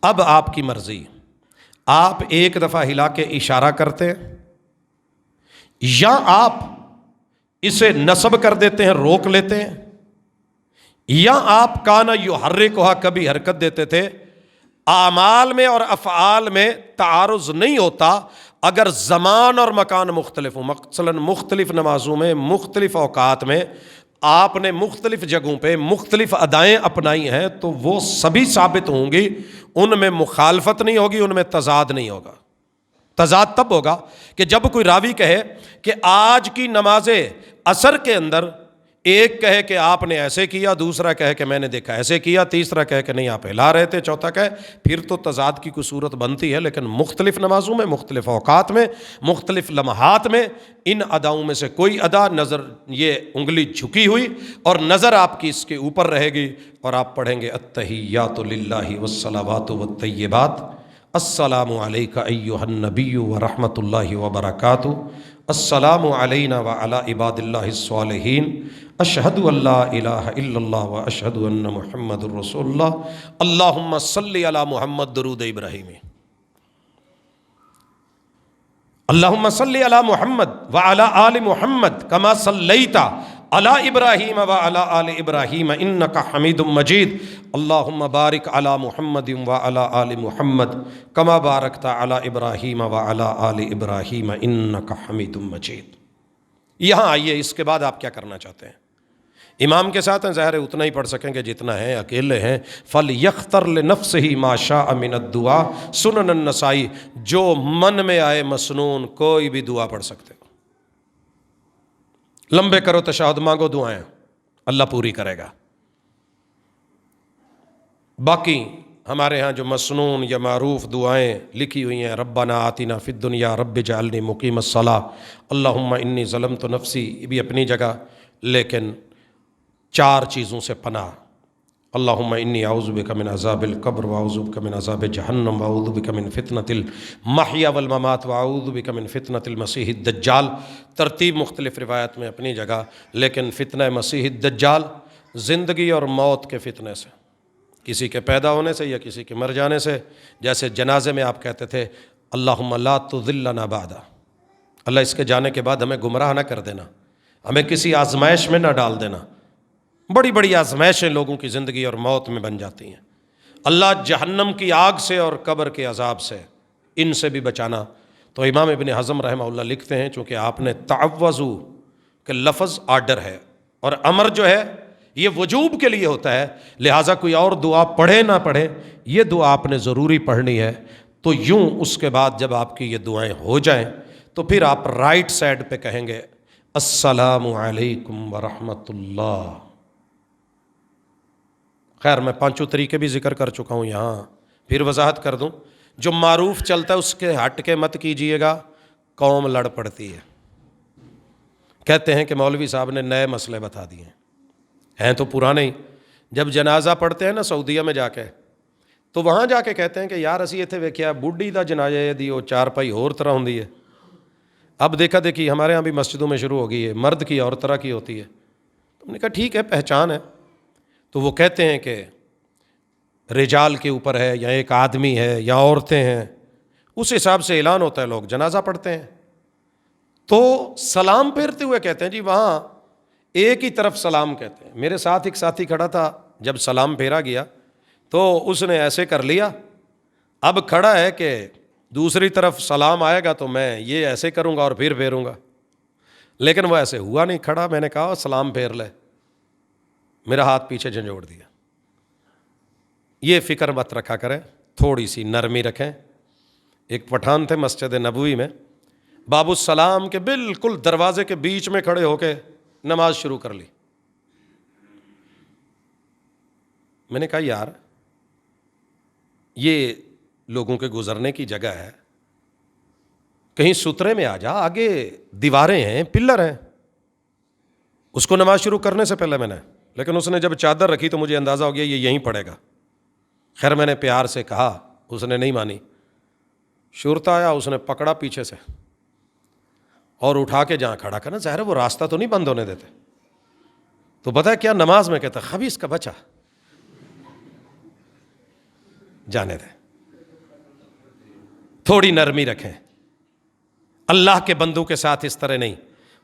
اب آپ کی مرضی، آپ 1 دفعہ ہلا کے اشارہ کرتے ہیں یا آپ اسے نصب کر دیتے ہیں، روک لیتے ہیں، یا آپ کان یحرکھا، کبھی حرکت دیتے تھے۔ اعمال میں اور افعال میں تعارض نہیں ہوتا اگر زمان اور مکان مختلف ہوں۔ مثلا مختلف نمازوں میں، مختلف اوقات میں آپ نے مختلف جگہوں پہ مختلف ادائیں اپنائی ہیں تو وہ سبھی ثابت ہوں گی، ان میں مخالفت نہیں ہوگی، ان میں تضاد نہیں ہوگا۔ تضاد تب ہوگا کہ جب کوئی راوی کہے کہ آج کی نماز عصر کے اندر ایک کہے کہ آپ نے ایسے کیا، دوسرا کہے کہ میں نے دیکھا ایسے کیا، تیسرا کہے کہ نہیں آپ ہلا رہے تھے، چوتھا کہے، پھر تو تضاد کی کوئی صورت بنتی ہے۔ لیکن مختلف نمازوں میں، مختلف اوقات میں، مختلف لمحات میں ان اداؤں میں سے کوئی ادا نظر، یہ انگلی جھکی ہوئی اور نظر آپ کی اس کے اوپر رہے گی، اور آپ پڑھیں گے التحیات للہ والصلوات والطیبات، السلام علیک ایھا النبی ورحمۃ اللہ وبرکاتہ، السلام علینا وعلی عباد اللہ الصالحین، اشہد ان لا الہ الا اللہ واشہد ان محمد الرسول اللہ، اللہم صلی علی محمد، درود ابراہیمی، اللہم صلی علی محمد وعلی آل محمد کما صلیت علی ابراہیم وعلی آل ابراہیم انک حمید مجید، اللہم بارک علی محمد وعلی آل محمد کما بارکت علی ابراہیم وعلی آل ابراہیم انک حمید مجید۔ یہاں آئیے، اس کے بعد آپ کیا کرنا چاہتے ہیں؟ امام کے ساتھ ہیں، ظاہر ہے اتنا ہی پڑھ سکیں گے جتنا ہے، اکیلے ہیں۔ فَلْيَخْتَرْ لِنَفْسِهِ مَا شَاءَ مِنَ الدُّعَاءِ، سنن النسائی، جو من میں آئے مسنون کوئی بھی دعا پڑھ سکتے ہو۔ لمبے کرو تشہد، مانگو دعائیں، اللہ پوری کرے گا۔ باقی ہمارے ہاں جو مسنون یا معروف دعائیں لکھی ہوئی ہیں، ربنا آتنا فی الدنیا رب اجعلنی مقیم الصلاۃ، اللہم انی ظلمت نفسی، یہ بھی اپنی جگہ، لیکن 4 چیزوں سے پناہ، اللہم انی اعوذ بک من عذاب القبر واعوذ بک من عذاب جہنم واعوذ بک من فتنۃ المحیا والممات واعوذ بک من فتنۃ المسیح الدجال۔ ترتیب مختلف روایت میں اپنی جگہ، لیکن فتنہ مسیح الدجال زندگی اور موت کے فتنے سے، کسی کے پیدا ہونے سے یا کسی کے مر جانے سے، جیسے جنازے میں آپ کہتے تھے اللہم لا تضلنا بعدا، اللہ اس کے جانے کے بعد ہمیں گمراہ نہ کر دینا، ہمیں کسی آزمائش میں نہ ڈال دینا۔ بڑی بڑی آزمائشیں لوگوں کی زندگی اور موت میں بن جاتی ہیں، اللہ جہنم کی آگ سے اور قبر کے عذاب سے، ان سے بھی بچانا۔ تو امام ابن حزم رحمہ اللہ لکھتے ہیں، چونکہ آپ نے تعوذوا کہ لفظ آرڈر ہے اور امر جو ہے یہ وجوب کے لیے ہوتا ہے، لہٰذا کوئی اور دعا پڑھے نہ پڑھے، یہ دعا آپ نے ضروری پڑھنی ہے۔ تو یوں اس کے بعد جب آپ کی یہ دعائیں ہو جائیں تو پھر آپ رائٹ سائڈ پہ کہیں گے السلام علیکم ورحمۃ اللہ۔ خیر میں 5 طریقے بھی ذکر کر چکا ہوں، یہاں پھر وضاحت کر دوں۔ جو معروف چلتا ہے اس کے ہٹ کے مت کیجئے گا، قوم لڑ پڑتی ہے۔ کہتے ہیں کہ مولوی صاحب نے نئے مسئلے بتا دیے ہیں تو پرانے ہی۔ جب جنازہ پڑھتے ہیں نا سعودیہ میں جا کے، تو وہاں جا کے کہتے ہیں کہ یار اسی اتنے ویکھیا بوڑھی دا جنازہ دی وہ 4 پائی اور طرح ہوندی ہے۔ اب دیکھا دیکھی ہمارے ہاں بھی مسجدوں میں شروع ہو گئی ہے، مرد کی اور طرح کی ہوتی ہے۔ ہم نے کہا ٹھیک ہے، پہچان ہے۔ تو وہ کہتے ہیں کہ رجال کے اوپر ہے یا ایک آدمی ہے یا عورتیں ہیں، اس حساب سے اعلان ہوتا ہے، لوگ جنازہ پڑھتے ہیں۔ تو سلام پھیرتے ہوئے کہتے ہیں جی وہاں ایک ہی طرف سلام کہتے ہیں۔ میرے ساتھ ایک ساتھی کھڑا تھا، جب سلام پھیرا گیا تو اس نے ایسے کر لیا، اب کھڑا ہے کہ دوسری طرف سلام آئے گا تو میں یہ ایسے کروں گا اور پھر پھیروں گا، لیکن وہ ایسے ہوا نہیں کھڑا۔ میں نے کہا سلام پھیر لے، میرا ہاتھ پیچھے جھنجھوڑ دیا۔ یہ فکر مت رکھا کریں، تھوڑی سی نرمی رکھیں۔ ایک پٹھان تھے مسجد نبوی میں، باب السلام کے بالکل دروازے کے بیچ میں کھڑے ہو کے نماز شروع کر لی۔ میں نے کہا یار یہ لوگوں کے گزرنے کی جگہ ہے، کہیں سترے میں آ جا، آگے دیواریں ہیں، پلر ہیں۔ اس کو نماز شروع کرنے سے پہلے میں نے، لیکن اس نے جب چادر رکھی تو مجھے اندازہ ہو گیا یہ یہیں پڑے گا۔ خیر میں نے پیار سے کہا، اس نے نہیں مانی۔ شرطا آیا، اس نے پکڑا پیچھے سے اور اٹھا کے جہاں کھڑا کرنا، ظاہر ہے وہ راستہ تو نہیں بند ہونے دیتے۔ تو پتہ ہے کیا نماز میں کہتا، خبیث کا بچہ، جانے دیں، تھوڑی نرمی رکھیں۔ اللہ کے بندوں کے ساتھ اس طرح نہیں۔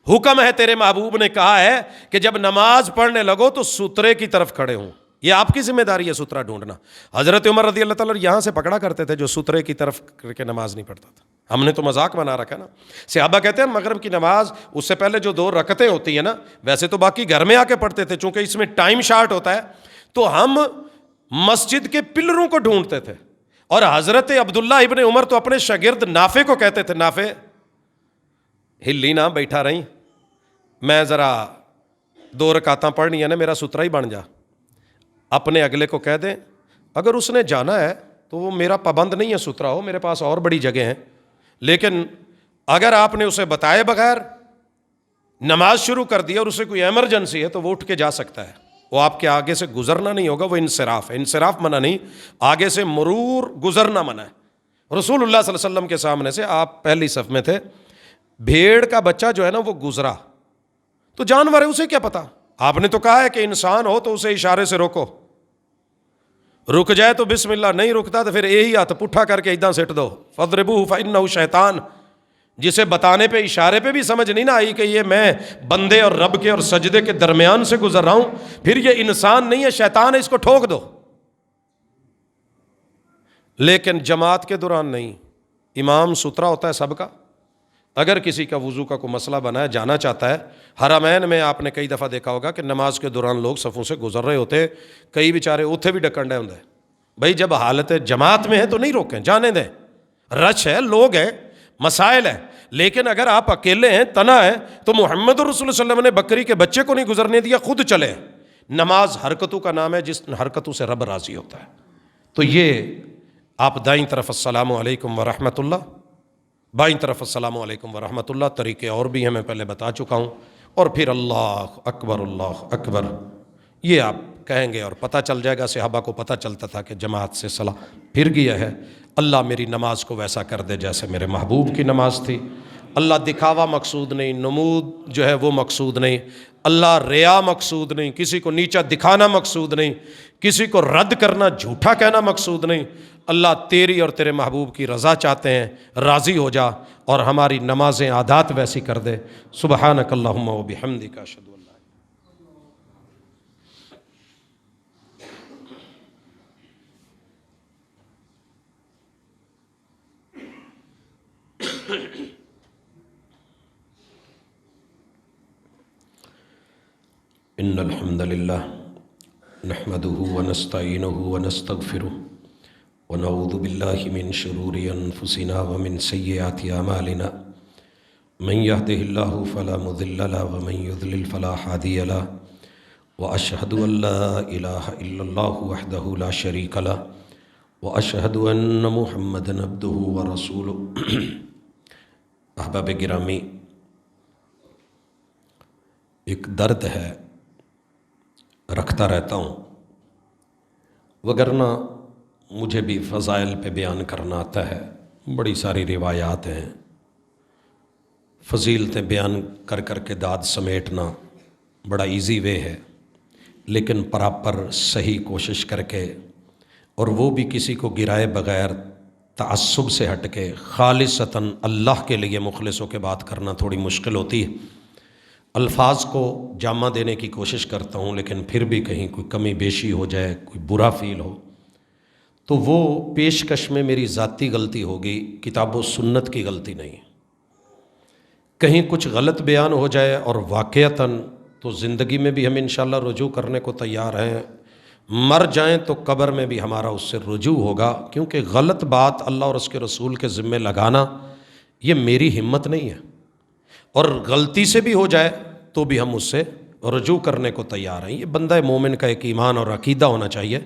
حکم ہے، تیرے محبوب نے کہا ہے کہ جب نماز پڑھنے لگو تو سترے کی طرف کھڑے ہوں، یہ آپ کی ذمہ داری ہے سترا ڈھونڈنا۔ حضرت عمر رضی اللہ تعالیٰ یہاں سے پکڑا کرتے تھے جو سترے کی طرف کر کے نماز نہیں پڑھتا تھا۔ ہم نے تو مذاق بنا رکھا نا۔ صحابہ کہتے ہیں مغرب کی نماز اس سے پہلے جو 2 رکعتیں ہوتی ہیں نا، ویسے تو باقی گھر میں آ کے پڑھتے تھے، چونکہ اس میں ٹائم شارٹ ہوتا ہے تو ہم مسجد کے پلروں کو ڈھونڈتے تھے۔ اور حضرت عبداللہ ابن عمر تو اپنے شاگرد نافع کو کہتے تھے، نافع ہلی نہ بیٹھا رہیں، میں ذرا 2 رکعتاں پڑھنی ہے نا، میرا سترا ہی بن جا. اپنے اگلے کو کہہ دیں اگر اس نے جانا ہے تو وہ میرا پابند نہیں ہے سترا ہو، میرے پاس اور بڑی جگہ ہیں. لیکن اگر آپ نے اسے بتائے بغیر نماز شروع کر دی اور اسے کوئی ایمرجنسی ہے تو وہ اٹھ کے جا سکتا ہے. وہ آپ کے آگے سے گزرنا نہیں ہوگا، وہ انصراف ہے. انصراف منع نہیں، آگے سے مرور گزرنا منع ہے. رسول اللہ صلی اللہ علیہ وسلم کے سامنے سے آپ پہلی صف میں تھے، بھیڑ کا بچہ جو ہے نا وہ گزرا، تو جانور ہے اسے کیا پتا. آپ نے تو کہا ہے کہ انسان ہو تو اسے اشارے سے روکو، رک جائے تو بسم اللہ، نہیں رکتا تو پھر یہی ہاتھ پٹھا کر کے ادھر سٹ دو. فضربوہ فإنہ شیطان. جسے بتانے پہ اشارے پہ بھی سمجھ نہیں نہ آئی کہ یہ میں بندے اور رب کے اور سجدے کے درمیان سے گزر رہا ہوں، پھر یہ انسان نہیں ہے، شیطان ہے، اس کو ٹھوک دو. لیکن جماعت کے دوران نہیں. امام سترا ہوتا ہے سب کا. اگر کسی کا وضو کا کوئی مسئلہ بنا ہے، جانا چاہتا ہے، حرمین میں آپ نے کئی دفعہ دیکھا ہوگا کہ نماز کے دوران لوگ صفوں سے گزر رہے ہوتے، کئی بیچارے اتھے بھی ڈکن ڈے ہوں. بھائی جب حالت جماعت میں ہے تو نہیں روکیں، جانے دیں. رش ہے، لوگ ہیں، مسائل ہے. لیکن اگر آپ اکیلے ہیں، تنا ہے، تو محمد رسول اللہ صلی اللہ علیہ وسلم نے بکری کے بچے کو نہیں گزرنے دیا، خود چلے. نماز حرکتوں کا نام ہے، جس حرکتوں سے رب راضی ہوتا ہے. تو یہ آپ دائیں طرف السلام علیکم ورحمۃ اللہ، بائیں طرف السلام علیکم ورحمۃ اللہ. طریقے اور بھی ہیں، میں پہلے بتا چکا ہوں. اور پھر اللہ اکبر اللہ اکبر یہ آپ کہیں گے اور پتہ چل جائے گا. صحابہ کو پتہ چلتا تھا کہ جماعت سے صلاح پھر گیا ہے. اللہ میری نماز کو ویسا کر دے جیسے میرے محبوب کی نماز تھی. اللہ دکھاوا مقصود نہیں، نمود جو ہے وہ مقصود نہیں. اللہ ریا مقصود نہیں، کسی کو نیچا دکھانا مقصود نہیں، کسی کو رد کرنا، جھوٹا کہنا مقصود نہیں. اللہ تیری اور تیرے محبوب کی رضا چاہتے ہیں، راضی ہو جا اور ہماری نمازیں عادات ویسی کر دے. سبحانک اللہم و بحمدک، اشہد ان لا ان الحمد للہ نحمده ونستعینه ونستغفره ونعوذ باللہ من شرور انفسنا ومن سیئات اعمالنا من يهده اللہ فلا مضل له ومن يضلل فلا هادی له واشهد ان لا الہ الا اللہ وحدہ لا شریک له واشهد ان محمدا عبدہ ورسولہ. احباب گرامی، ایک درد ہے، رکھتا رہتا ہوں، وگرنہ مجھے بھی فضائل پہ بیان کرنا آتا ہے. بڑی ساری روایات ہیں، فضیلتیں بیان کر کر کے داد سمیٹنا بڑا ایزی وے ہے. لیکن پراپر صحیح کوشش کر کے، اور وہ بھی کسی کو گرائے بغیر، تعصب سے ہٹ کے خالصتاً اللہ کے لیے مخلص ہو کے بات کرنا تھوڑی مشکل ہوتی ہے. الفاظ کو جامع دینے کی کوشش کرتا ہوں، لیکن پھر بھی کہیں کوئی کمی بیشی ہو جائے، کوئی برا فیل ہو، تو وہ پیشکش میں میری ذاتی غلطی ہوگی، کتاب و سنت کی غلطی نہیں. کہیں کچھ غلط بیان ہو جائے اور واقعتاً، تو زندگی میں بھی ہم انشاءاللہ رجوع کرنے کو تیار ہیں. مر جائیں تو قبر میں بھی ہمارا اس سے رجوع ہوگا، کیونکہ غلط بات اللہ اور اس کے رسول کے ذمے لگانا یہ میری ہمت نہیں ہے. اور غلطی سے بھی ہو جائے تو بھی ہم اس سے رجوع کرنے کو تیار ہیں. یہ بندہ مومن کا ایک ایمان اور عقیدہ ہونا چاہیے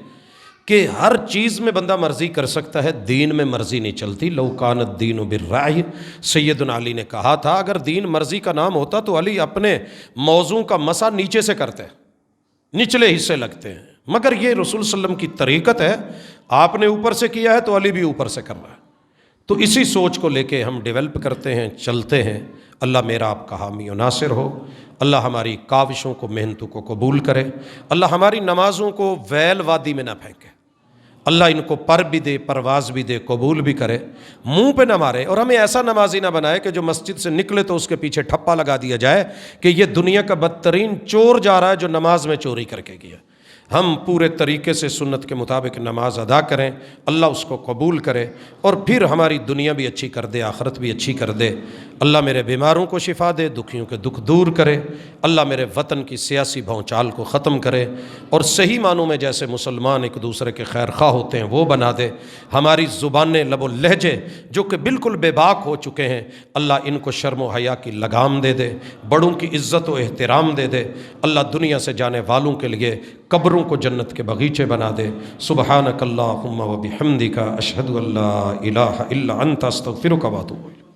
کہ ہر چیز میں بندہ مرضی کر سکتا ہے، دین میں مرضی نہیں چلتی. لو کان الدین بالرأی، سیدنا علی نے کہا تھا اگر دین مرضی کا نام ہوتا تو علی اپنے موضوع کا مسا نیچے سے کرتے، نچلے حصے لگتے ہیں. مگر یہ رسول صلی اللہ علیہ وسلم کی طریقت ہے، آپ نے اوپر سے کیا ہے تو علی بھی اوپر سے کر رہا ہے. تو اسی سوچ کو لے کے ہم ڈیولپ کرتے ہیں، چلتے ہیں. اللہ میرا آپ کا حامی و ناصر ہو. اللہ ہماری کاوشوں کو، محنتوں کو قبول کرے. اللہ ہماری نمازوں کو ویل وادی میں نہ پھینکے. اللہ ان کو پر بھی دے، پرواز بھی دے، قبول بھی کرے، منہ پہ نہ مارے. اور ہمیں ایسا نمازی نہ بنائے کہ جو مسجد سے نکلے تو اس کے پیچھے ٹھپا لگا دیا جائے کہ یہ دنیا کا بدترین چور جا رہا ہے جو نماز میں چوری کر کے گیا. ہم پورے طریقے سے سنت کے مطابق نماز ادا کریں، اللہ اس کو قبول کرے اور پھر ہماری دنیا بھی اچھی کر دے، آخرت بھی اچھی کر دے۔ اللہ میرے بیماروں کو شفا دے، دکھیوں کے دکھ دور کرے، اللہ میرے وطن کی سیاسی بھونچال کو ختم کرے اور صحیح معنوں میں جیسے مسلمان ایک دوسرے کے خیر خواہ ہوتے ہیں وہ بنا دے۔ ہماری زبانیں، لب و لہجے جو کہ بالکل بے باک ہو چکے ہیں، اللہ ان کو شرم و حیا کی لگام دے دے، بڑوں کی عزت و احترام دے دے۔ اللہ دنیا سے جانے والوں کے لیے قبروں کو جنت کے بغیچے بنا دے۔ سبحانک اللہم و بحمدک، اشہد ان لا الہ الا انت، استغفرک و اتوب الیک۔